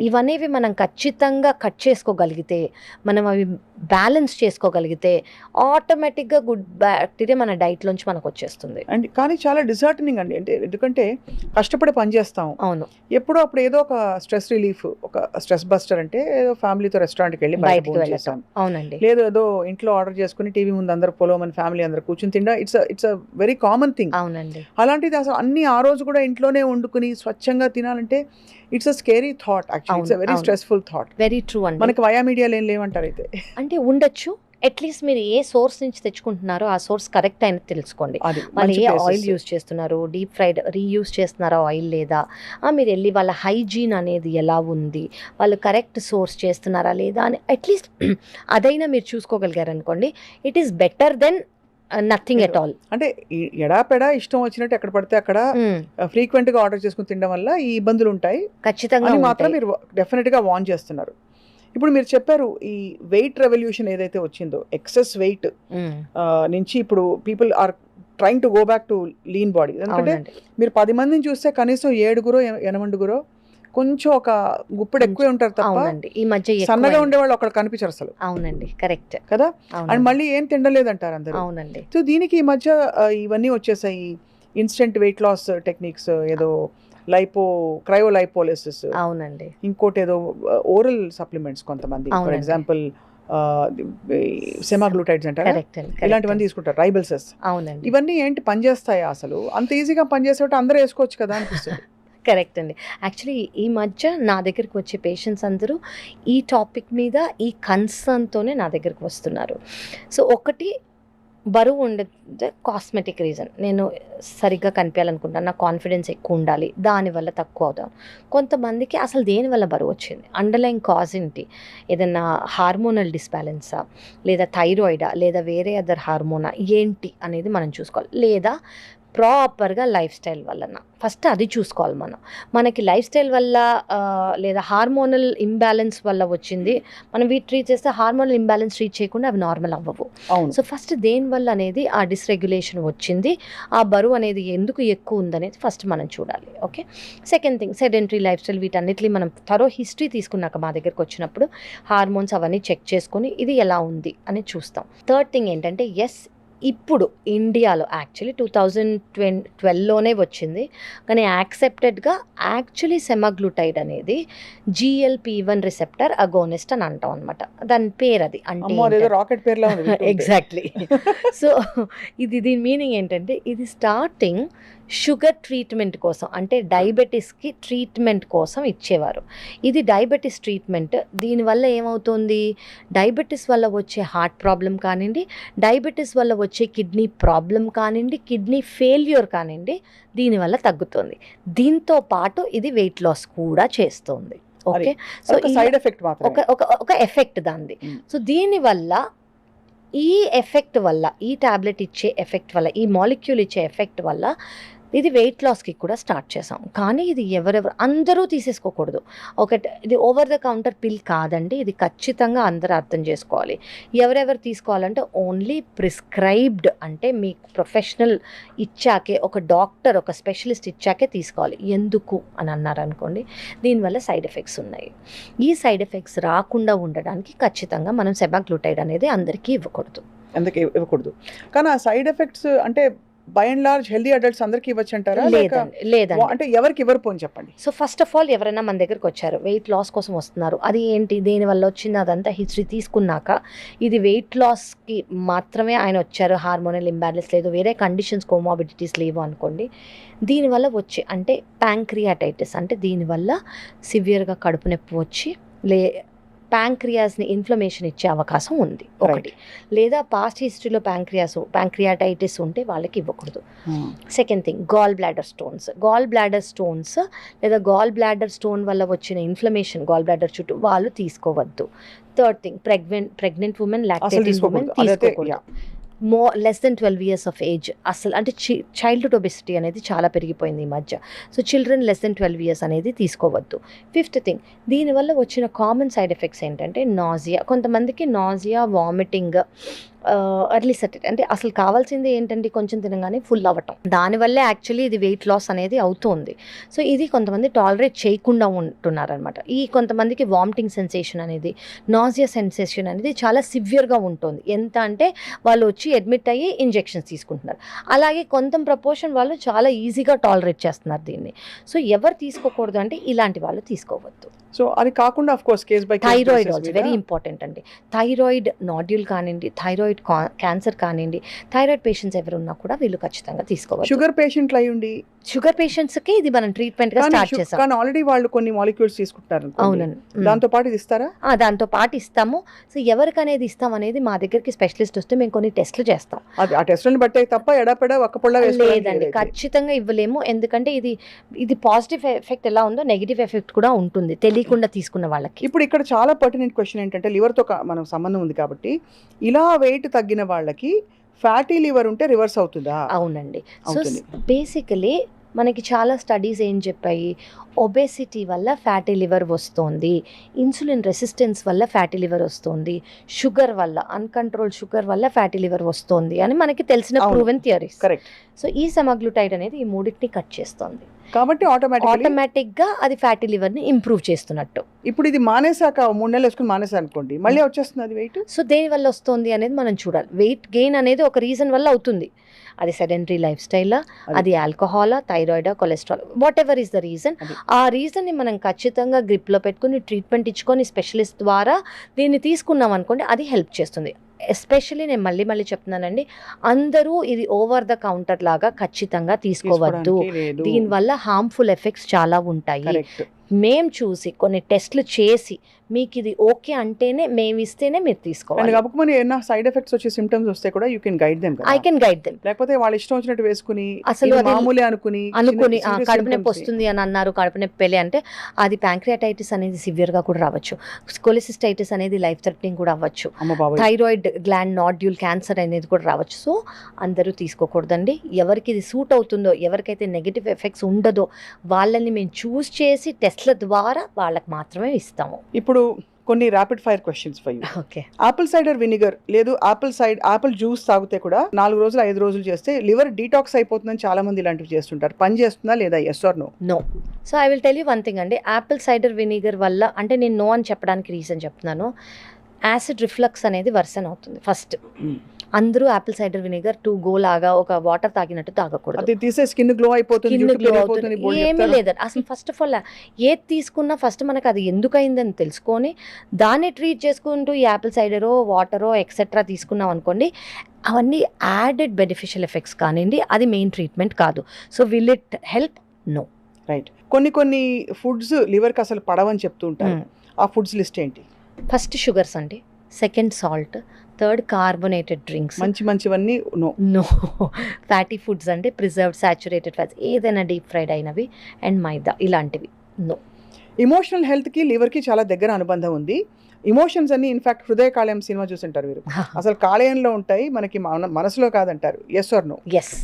ఇవనేవి మనం ఖచ్చితంగా కట్ చేసుకోగలిగితే, మనం అవి బ్యాలెన్స్ చేసుకోగలిగితే ఆటోమేటిక్గా గుడ్ బ్యాక్టీరియా మన డైట్లోంచి మనకు వచ్చేస్తుంది. అండ్ కానీ చాలా డిసర్టనింగ్ అండి. అంటే ఎందుకంటే కష్టపడి పనిచేస్తాం. అవును. ఎప్పుడో అప్పుడు ఏదో ఒక స్ట్రెస్ రిలీఫ్, ఒక స్ట్రెస్ బస్టర్ అంటే ఏదో ఫ్యామిలీతో రెస్టారెంట్కి వెళ్ళి బయటకు వెళ్ళాం. అవునండి. లేదు ఏదో ఇంట్లో ఆర్డర్ చేసుకుని టీవీ ముందు అందరు పొలవమని ఫ్యామిలీ అందరు కూర్చుని తిండా, it's a very common thing. అవునండి. అలాంటిది అసలు అన్ని ఆ రోజు కూడా ఇంట్లోనే వండుకుని స్వచ్ఛంగా తినాలంటే it's a scary thought. Actually it's a very stressful thought. Very true అండి. మనకి వయా మీడియాలో ఏం లేవంటారు అయితే? అంటే ఉండొచ్చు. అట్లీస్ట్ మీరు ఏ సోర్స్ నుంచి తెచ్చుకుంటున్నారో ఆ సోర్స్ కరెక్ట్ అయినది తెలుసుకోండి. వాళ్ళు ఏ ఆయిల్ యూస్ చేస్తున్నారు, డీప్ ఫ్రైడ్ రీయూస్ చేస్తున్నారా ఆయిల్ లేదా, మీరు వెళ్ళి వాళ్ళ హైజీన్ అనేది ఎలా ఉంది, వాళ్ళు కరెక్ట్ సోర్స్ చేస్తున్నారా లేదా అని అట్లీస్ట్ అదైనా మీరు చూసుకోగలిగారు అనుకోండి, it is better than nothing at all. అంటే ఎడాపెడా ఇష్టం వచ్చినట్టు ఎక్కడ పడితే అక్కడ ఫ్రీక్వెంట్ గా ఆర్డర్ చేసుకుని తినడం వల్ల ఈ ఇబ్బందులు ఉంటాయి ఖచ్చితంగా మాత్రం మీరు డెఫినెట్ గా వార్న్ చేస్తున్నారు. ఇప్పుడు మీరు చెప్పారు ఈ వెయిట్ రెవల్యూషన్ ఏదైతే వచ్చిందో, ఎక్సెస్ వెయిట్ నుంచి ఇప్పుడు people are trying to go back to lean body. ఎందుకంటే మీరు 10 మందిని చూస్తే కనీసం 7-8 కొంచెం ఒక గుప్పెడు ఎక్కువే ఉంటారు తప్ప ఈ మధ్య సన్నగా ఉండేవాళ్ళు అక్కడ కనిపించారు అసలు. అవునండి, కరెక్ట్ కదా. అండ్ మళ్ళీ ఏం తినలేదంటారు అందరూ. అవునండి. సో దీనికి ఈ మధ్య ఇవన్నీ వచ్చేసాయి, ఇన్స్టెంట్ వెయిట్ లాస్ టెక్నిక్స్, ఏదో క్రయోలైపోలిసిస్, అవునండి. ఇంకోటి ఏదో ఓరల్ సప్లిమెంట్స్ కొంతమంది, ఫర్ అవునండి. ఎగ్జాంపుల్ సెమాగ్లూటైడ్స్ అంటారా, కరెక్ట్ అండి. ఇలాంటివన్నీ తీసుకుంటారు, రైబల్సెస్. అవునండి. ఇవన్నీ ఏంటి పనిచేస్తాయా అసలు? అంత ఈజీగా పనిచేసేవాటి అందరూ వేసుకోవచ్చు కదా అనిపిస్తుంది. కరెక్ట్ అండి. యాక్చువల్లీ ఈ మధ్య నా దగ్గరికి వచ్చే పేషెంట్స్ అందరూ ఈ టాపిక్ మీద ఈ కన్సర్న్‌తోనే నా దగ్గరికి వస్తున్నారు. సో, ఒకటి బరువు ఉండేది కాస్మెటిక్ రీజన్. నేను సరిగ్గా కనిపించాలనుకుంటాను. నాకు కాన్ఫిడెన్స్ ఎక్కువ ఉండాలి. దానివల్ల తక్కువ అవుతాను. కొంతమందికి అసలు దేనివల్ల బరువు వచ్చింది? అండర్‌లైన్ కాజ్ ఏంటి? ఏదన్నా హార్మోనల్ డిస్‌బ్యాలెన్సా? లేదా థైరాయిడా? లేదా వేరే అదర్ హార్మోనా? ఏంటి అనేది మనం చూసుకోవాలి. లేదా ప్రాపర్‌గా లైఫ్ స్టైల్ వల్లనా? ఫస్ట్ అది చూసుకోవాలి మనం. మనకి లైఫ్ స్టైల్ వల్ల లేదా హార్మోనల్ ఇంబాలెన్స్ వల్ల వచ్చింది. మనం వీటి ట్రీట్ చేస్తే హార్మోనల్ ఇంబాలెన్స్ ట్రీట్ చేయకుండా అవి నార్మల్ అవ్వవు. అవును. సో, ఫస్ట్ దేనివల్ల అనేది ఆ డిస్‌రెగ్యులేషన్ వచ్చింది, ఆ బరువు అనేది ఎందుకు ఎక్కువ ఉందనేది ఫస్ట్ మనం చూడాలి. Okay. Second thing sedentary life style, వీటన్నిటిని మనం థరో హిస్టరీ తీసుకున్నాక మా దగ్గరికి వచ్చినప్పుడు హార్మోన్స్ అవన్నీ చెక్ చేసుకొని ఇది ఎలా ఉంది అని చూస్తాం. థర్డ్ థింగ్ ఏంటంటే ఇప్పుడు ఇండియాలో యాక్చువల్లీ 2012లోనే వచ్చింది. కానీ యాక్సెప్టెడ్‌గా యాక్చువల్లీ సెమాగ్లూటైడ్ అనేది GLP-1 రిసెప్టర్ అగోనిస్ట్ అని అంటాం అనమాట. దాని పేరు అది. అంటే అమ్మో, అదేదో రాకెట్ పేర్లా ఉంది వింటుంటే. ఎగ్జాక్ట్లీ. సో, దీని మీనింగ్ ఏంటంటే ఇది స్టార్టింగ్ షుగర్ ట్రీట్మెంట్ కోసం, అంటే డయాబెటీస్కి ట్రీట్మెంట్ కోసం ఇచ్చేవారు. ఇది డయాబెటీస్ ట్రీట్మెంట్. దీనివల్ల ఏమవుతుంది? డయాబెటీస్ వల్ల వచ్చే హార్ట్ ప్రాబ్లం కానివ్వండి, డయాబెటీస్ వల్ల వచ్చే కిడ్నీ ప్రాబ్లం కానివ్వండి, కిడ్నీ ఫెయిల్యూర్ కానివ్వండి, దీనివల్ల తగ్గుతుంది. దీంతో పాటు ఇది వెయిట్ లాస్ కూడా చేస్తుంది. ఓకే. సో, సైడ్ ఎఫెక్ట్ మాత్రమే. ఒక ఎఫెక్ట్ దానిది. సో, దీనివల్ల ఈ ఎఫెక్ట్ వల్ల, ఈ టాబ్లెట్ ఇచ్చే ఎఫెక్ట్ వల్ల, ఈ మాలిక్యూల్ ఇచ్చే ఎఫెక్ట్ వల్ల ఇది వెయిట్ లాస్కి కూడా స్టార్ట్ చేసాం. కానీ ఇది ఎవరెవరు అందరూ తీసేసుకోకూడదు. ఇది ఓవర్ ద కౌంటర్ పిల్ కాదండి. ఇది ఖచ్చితంగా అందరూ అర్థం చేసుకోవాలి. ఎవరెవరు తీసుకోవాలంటే ఓన్లీ ప్రిస్క్రైబ్డ్, అంటే మీకు ప్రొఫెషనల్ ఇచ్చాకే, ఒక డాక్టర్ ఒక స్పెషలిస్ట్ ఇచ్చాకే తీసుకోవాలి. ఎందుకు అని అన్నారు అనుకోండి, దీనివల్ల సైడ్ ఎఫెక్ట్స్ ఉన్నాయి. ఈ సైడ్ ఎఫెక్ట్స్ రాకుండా ఉండడానికి ఖచ్చితంగా మనం సెమాగ్లూటైడ్ అనేది అందరికీ ఇవ్వకూడదు. అందుకే ఇవ్వకూడదు. కానీ ఆ సైడ్ ఎఫెక్ట్స్ అంటే by and large healthy adults అందరికి ఇవ్వచ్చు అంటారా? లేదండి. అంటే ఎవరికి ఇవ్వరు పోని చెప్పండి. సో, ఫస్ట్ ఆఫ్ ఆల్ ఎవరైనా మన దగ్గరికి వచ్చారు, వెయిట్ లాస్ కోసం వస్తున్నారు, అది ఏంటి, దేనివల్ల వచ్చింది, అదంతా హిస్టరీ తీసుకున్నాక ఇది వెయిట్ లాస్కి మాత్రమే ఆయన వచ్చారు, హార్మోనల్ ఇంబ్యాలెన్స్ లేదు, వేరే కండిషన్స్ కోమాబిడిటీస్ లేవు అనుకోండి, దీనివల్ల వచ్చి అంటే ప్యాంక్రియాటైటిస్, అంటే దీనివల్ల సివియర్గా కడుపు నొప్పి వచ్చి ప్యాంక్రియాస్ని ఇన్ఫ్లమేషన్ ఇచ్చే అవకాశం ఉంది ఒకటి. లేదా పాస్ట్ హిస్టరీలో ప్యాంక్రియాటైటిస్ ఉంటే వాళ్ళకి ఇవ్వకూడదు. Second thing gall bladder stones లేదా గాల్ బ్లాడర్ స్టోన్ వల్ల వచ్చిన ఇన్ఫ్లమేషన్ గాల్ బ్లాడర్ చుట్టూ వాళ్ళు తీసుకోవద్దు. Third thing pregnant women, lactating women తీసుకోకూడదు. Less than 12 years of age. అసలు అంటే చైల్డ్హుడ్ ఒబెసిటీ అనేది చాలా పెరిగిపోయింది ఈ మధ్య. So, children less than 12 years అనేది తీసుకోవద్దు. ఫిఫ్త్ థింగ్, దీనివల్ల వచ్చిన కామన్ సైడ్ ఎఫెక్ట్స్ ఏంటంటే నాజియా. కొంతమందికి నాజియా, వామిటింగ్, ఎర్లీ సెటెట్, అంటే అసలు కావాల్సింది ఏంటంటే కొంచెం తినగానే ఫుల్ అవ్వటం. దానివల్లే యాక్చువల్లీ ఇది వెయిట్ లాస్ అనేది అవుతుంది. సో, ఇది కొంతమంది టాలరేట్ చేయకుండా ఉంటున్నారనమాట. ఈ కొంతమందికి వామిటింగ్ సెన్సేషన్ అనేది, నాజియా సెన్సేషన్ అనేది చాలా సివియర్గా ఉంటుంది. ఎంత అంటే వాళ్ళు వచ్చి అడ్మిట్ అయ్యి ఇంజెక్షన్స్ తీసుకుంటున్నారు. అలాగే కొంత ప్రపోర్షన్ వాళ్ళు చాలా ఈజీగా టాలరేట్ చేస్తున్నారు దీన్ని. సో, ఎవరు తీసుకోకూడదు అంటే ఇలాంటి వాళ్ళు తీసుకోవద్దు. సో, అది కాకుండా of course case by thyroid also very important అండి. థైరాయిడ్ నాడ్యూల్ కానివ్వండి, థైరాయిడ్ క్యాన్సర్ కానివ్వండి, థైరాయిడ్ పేషెంట్స్ ఎవరున్నా కూడా వీళ్ళు ఖచ్చితంగా తీసుకోవాలి. షుగర్ పేషెంట్లు అయి ఉండి, షుగర్ పేషెంట్స్కి ఇది మనం ట్రీట్మెంట్గా స్టార్ట్ చేస్తాం. కానీ ఆల్రెడీ వాళ్ళు కొన్ని మాలిక్యూల్స్ తీసుకుంటారు. అవునండి. దాంతో పాటు ఇది ఇస్తారా? దాంతో పాటు ఇస్తాము. సో, ఎవరికి అనేది ఇస్తాం అనేది మా దగ్గరికి స్పెషలిస్ట్ వస్తే మేము కొన్ని టెస్ట్లు చేస్తాం. ఆ టెస్టులను బట్టే తప్ప ఎడపెడ ఒక్క పొల్ల లేదండి, ఖచ్చితంగా ఇవ్వలేము. ఎందుకంటే ఇది పాజిటివ్ ఎఫెక్ట్ ఎలా ఉందో నెగిటివ్ ఎఫెక్ట్ కూడా ఉంటుంది తెలియకుండా తీసుకున్న వాళ్ళకి. ఇప్పుడు ఇక్కడ చాలా పర్టినెంట్ క్వశ్చన్ ఏంటంటే, లివర్తో మనం సంబంధం ఉంది కాబట్టి, ఇలా వెయిట్ తగ్గిన వాళ్ళకి ఫ్యాటీ లివర్ ఉంటే రివర్స్ అవుతుందా? అవునండి. సో, బేసికలీ మనకి చాలా స్టడీస్ ఏం చెప్పాయి, ఒబేసిటీ వల్ల ఫ్యాటీ లివర్ వస్తుంది, ఇన్సులిన్ రెసిస్టెన్స్ వల్ల ఫ్యాటీ లివర్ వస్తుంది, షుగర్ వల్ల, అన్కంట్రోల్ షుగర్ వల్ల ఫ్యాటీ లివర్ వస్తుంది అని మనకి తెలిసిన ప్రూవెన్ థియరీస్. కరెక్ట్. సో, ఈ సెమాగ్లూటైడ్ అనేది ఈ మూడింటిని కట్ చేస్తుంది. కాబట్టి ఆటోమేటిక్ గా అది ఫ్యాటీ లివర్ ని ఇంప్రూవ్ చేస్తున్నట్టు. ఇప్పుడు ఇది మానేసాక 3 నెలలు వేసుకుని మానేసా అనుకోండి, మళ్ళీ వచ్చేస్తుంది అది వెయిట్. సో దేని వల్ల వస్తుంది అనేది మనం చూడాలి. వెయిట్ గెయిన్ అనేది ఒక రీజన్ వల్ల అవుతుంది. అది సెడెంటరీ లైఫ్ స్టైలా, అది ఆల్కహాలా, థైరాయిడా, cholesterol, whatever is the reason. ఆ రీజన్ని మనం ఖచ్చితంగా గ్రిప్లో పెట్టుకుని ట్రీట్మెంట్ ఇచ్చుకొని స్పెషలిస్ట్ ద్వారా దీన్ని తీసుకున్నాం అనుకోండి, అది హెల్ప్ చేస్తుంది. ఎస్పెషల్లీ నేను మళ్ళీ చెప్తున్నానండి, అందరూ ఇది ఓవర్ ద కౌంటర్ లాగా ఖచ్చితంగా తీసుకోవద్దు. దీనివల్ల హార్మ్ఫుల్ ఎఫెక్ట్స్ చాలా ఉంటాయి. మేం చూసి కొన్ని టెస్ట్లు చేసి మీకు ఇది ఓకే అంటేనే మేము ఇస్తేనే మీరు తీసుకోవాలి. గబుకుమని ఏమైనా సైడ్ ఎఫెక్ట్స్ వచ్చే సిమ్టమ్స్ వస్తే కూడా you can guide them. I can guide them. లేకపోతే వాళ్ళు ఇష్టం వచ్చినట్టు వేసుకుని అసలు మామూలే అనుకుని కడుపు నొప్పి వస్తుంది అని అన్నారు, కడుపు నొప్పి పెళ్ళి అంటే అది ప్యాంక్రియాటైటిస్ అనేది సివియర్ గా కూడా రావచ్చు. కొలిసిస్టైటిస్ అనేది లైఫ్ థ్రెటనింగ్ కూడా అవ్వచ్చు. థైరాయిడ్ గ్లాండ్ నాడ్యూల్ క్యాన్సర్ అనేది కూడా రావచ్చు. సో అందరూ తీసుకోకూడదండి. ఎవరికి ఇది సూట్ అవుతుందో, ఎవరికైతే నెగిటివ్ ఎఫెక్ట్స్ ఉండదో వాళ్ళని మేము చూస్ చేసి టెస్ట్ల ద్వారా వాళ్ళకి మాత్రమే ఇస్తాము. ఇప్పుడు కొన్ని rapid fire questions for you. Okay. Apple cider vinegar లేదు ఆపిల్ జ్యూస్ తాగితే కూడా 4 రోజులు 5 రోజులు చేస్తే లివర్ డీటాక్స్ అయిపోతుందని చాలా మంది ఇలాంటివి చేస్తుంటారు. పని చేస్తుందా లేదా? Yes or no? No. So I will tell you one thing అండి. ఆపిల్ సైడర్ వినిగర్ వల్ల అంటే నేను నో అని చెప్పడానికి రీజన్ చెప్తున్నాను. యాసిడ్ రిఫ్లక్స్ అనేది వర్సన్ అవుతుంది. ఫస్ట్ అందరూ apple cider vinegar to go లాగా ఒక వాటర్ తాగినట్టు తాగకూడదు. అది తీసే స్కిన్ గ్లో అయిపోతుంది, ఏమీ లేదు అసలు. ఫస్ట్ ఆఫ్ ఆల్ ఏది తీసుకున్నా ఫస్ట్ మనకు అది ఎందుకు అయిందని తెలుసుకొని దాన్ని ట్రీట్ చేసుకుంటూ ఈ ఆపిల్ సైడరో వాటరో ఎక్సెట్రా తీసుకున్నాం అనుకోండి, అవన్నీ యాడెడ్ బెనిఫిషియల్ ఎఫెక్ట్స్ కానివ్వండి, అది మెయిన్ ట్రీట్మెంట్ కాదు. So will it help? No. Right. కొన్ని ఫుడ్స్ లివర్కి అసలు పడవని చెప్తూ ఉంటారు. ఆ ఫుడ్స్ లిస్ట్ ఏంటి? ఫస్ట్ షుగర్స్ అండి, second salt, third carbonated drinks. మంచివన్నీ నో. ఫ్యాటీ ఫుడ్స్ అంటే ప్రిజర్వ్డ్ సాచురేటెడ్ ఫ్యాట్స్, ఏదైనా డీప్ ఫ్రైడ్ అయినవి అండ్ మైదా ఇలాంటివి నో. ఇమోషనల్ హెల్త్కి లివర్కి చాలా దగ్గర అనుబంధం ఉంది. ఇమోషన్స్ అన్ని ఇన్ఫాక్ట్ హృదయ కాలేయం సినిమా చూసింటారు మీరు, అసలు కాలేయంలో ఉంటాయి, మనకి మనసులో కాదంటారు. Yes or no? Yes,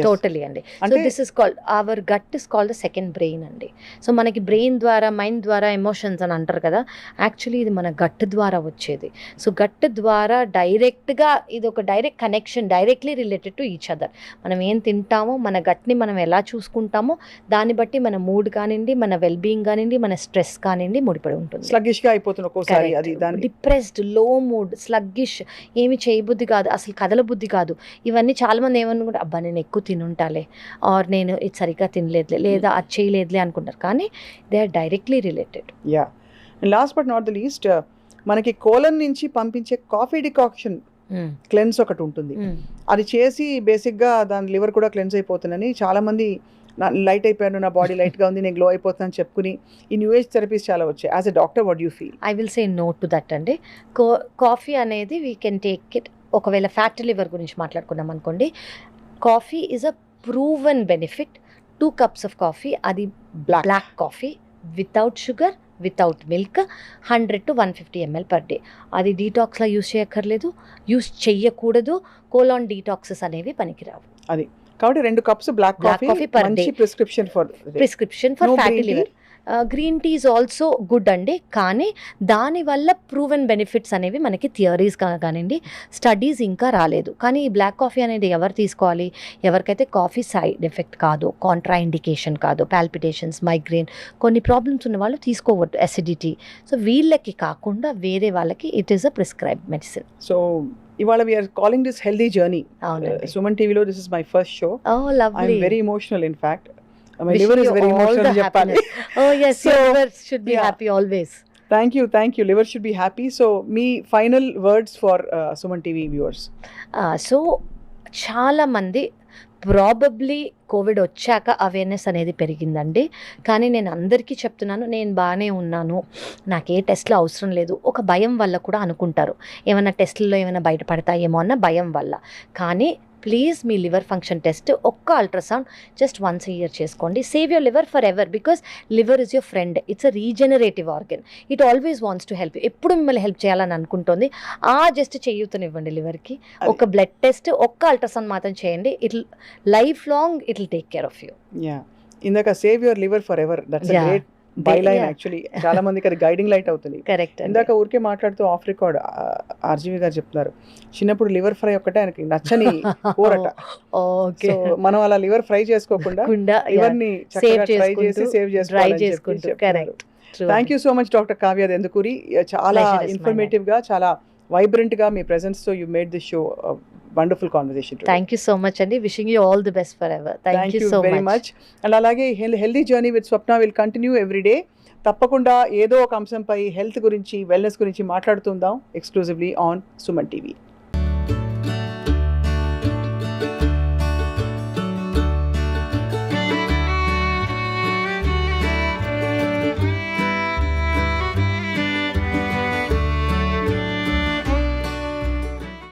totally అండి. So this is called our gut is called the second brain అండి. సో మనకి బ్రెయిన్ ద్వారా మైండ్ ద్వారా ఎమోషన్స్ అని అంటారు కదా, యాక్చువల్లీ ఇది మన గట్ ద్వారా వచ్చేది. సో గట్ ద్వారా డైరెక్ట్గా ఇది ఒక direct connection, directly related to each other. మనం ఏం తింటామో, మన గట్ని మనం ఎలా చూసుకుంటామో దాన్ని బట్టి మన మూడ్ కానివ్వండి, మన వెల్బీయింగ్ కానివ్వండి, మన స్ట్రెస్ కానివ్వండి ముడిపడి ఉంటుంది. స్లగ్గిష్గా అయిపోతుంది ఒక్కోసారి, అది డిప్రెస్డ్, లో మూడ్, స్లగ్గిష్, ఏమి చేయబుద్ధి కాదు, అసలు కదల బుద్ధి కాదు. ఇవన్నీ చాలామంది ఏమనుకుంటారు, అబ్బా నేను ఎక్కువ తినుంటాలే, ఆర్ నేను ఇది సరిగ్గా తినలేదులే, లేదా అది చేయలేదులే అనుకుంటారు. కానీ they are directly related. Yeah. Last but not the least, మనకి కోలన్ నుంచి పంపించే కాఫీ డికాక్షన్ క్లెన్స్ ఒకటి ఉంటుంది. అది చేసి బేసిక్గా దాని లివర్ కూడా క్లెన్స్ అయిపోతుందని చాలామంది లైట్ అయిపోయాను, నా బాడీ లైట్గా ఉంది, నేను గ్లో అయిపోతున్నాను చెప్పుకుని ఈ న్యూ ఏజ్ థెరపీస్ చాలా వచ్చాయి. As a doctor what you feel? I will say no to that అండి. కాఫీ అనేది వీ కెన్ టేక్ ఇట్. ఒకవేళ ఫ్యాటీ లివర్ గురించి మాట్లాడుకున్నాం అనుకోండి, coffee is a proven benefit. 2 cups of coffee, అది black coffee without sugar, without milk, 100 to 150 ml per day. అది డీటాక్స్లో use చేయక్కర్లేదు, యూస్ చెయ్యకూడదు. కోలాన్ డీటాక్సెస్ అనేవి పనికిరావు. అది కాబట్టి 2 cups black coffee per day, prescription for fatty liver. Green tea is also good అండి, కానీ దానివల్ల ప్రూవెన్ బెనిఫిట్స్ అనేవి మనకి థియరీస్ కానివ్వండి, స్టడీస్ ఇంకా రాలేదు. కానీ ఈ బ్లాక్ కాఫీ అనేది ఎవరు తీసుకోవాలి? ఎవరికైతే కాఫీ సైడ్ ఎఫెక్ట్ కాదు, కాంట్రా ఇండికేషన్ కాదు, పాల్పిటేషన్స్, మైగ్రేన్, కొన్ని ప్రాబ్లమ్స్ ఉన్న వాళ్ళు తీసుకోవద్దు, అసిడిటీ. సో వీళ్ళకి కాకుండా వేరే వాళ్ళకి it is a prescribed medicine. So ఇవాళ we are calling this healthy journey. Suman టీవీలో this is my first show. Oh, lovely. I'm very emotional in fact. My liver is very emotional చెప్పాలి. Oh yes, your liver should be happy always. Thank you. Liver should be happy. So me final words for Suman TV viewers. So చాలా మంది probably Covid వచ్చాక awareness అనేది పెరిగిందండి. కానీ నేను అందరికీ చెప్తున్నాను, నేను బాగానే ఉన్నాను, నాకు ఏ టెస్ట్లు అవసరం లేదు. ఒక భయం వల్ల కూడా అనుకుంటారు, ఏమైనా టెస్ట్లో ఏమైనా బయటపడతాయేమో అన్న భయం వల్ల. కానీ ప్లీజ్ మీ లివర్ ఫంక్షన్ టెస్ట్ ఒక్క ultrasound just once a year చేసుకోండి. Save your liver forever, because liver is your friend. It's a regenerative organ. It always wants to help. ఎప్పుడు మిమ్మల్ని హెల్ప్ చేయాలని అనుకుంటుంది. జస్ట్ చేయూతనివ్వండి లివర్కి. ఒక బ్లడ్ టెస్ట్, ఒక్క ultrasound మాత్రం చేయండి. It lifelong it will take care of you. ఇందాక save your liver forever, that's a great byline yeah. Actually చాలా మందికి అది గైడింగ్ లైట్ అవుతుంది. కరెక్ట్ అండి. ఇందాక ఊరికే మాట్లాడుతూ ఆఫ్ రికార్డ్ ఆర్జీవి గారు చెప్తున్నారు చిన్నప్పుడు లివర్ ఫ్రై ఒక్కటే ఆయనకి నచ్చని కూరట. ఓకే. సో మనం అలా లివర్ ఫ్రై చేసుకోకుండా లివర్ ని చక్కగా ట్రై చేసి సేవ్ చేసుకోవాలి. Correct. Thank you so much doctor Kavya Dendukuri. చాలా Pleasure is mine. ఇన్ఫర్మేటివ్ గా, చాలా వైబ్రెంట్ గా మీ ప్రెజెన్స్ తో you made this show wonderful conversation. Thank you so much అండి. Wishing you all the best forever. Thank you so very much. And అలాగే healthy journey with Swapna will continue every day. తప్పకుండా ఏదో ఒక అంశంపై health గురించి, wellness గురించి మాట్లాడుతుందాం exclusively on Suman TV.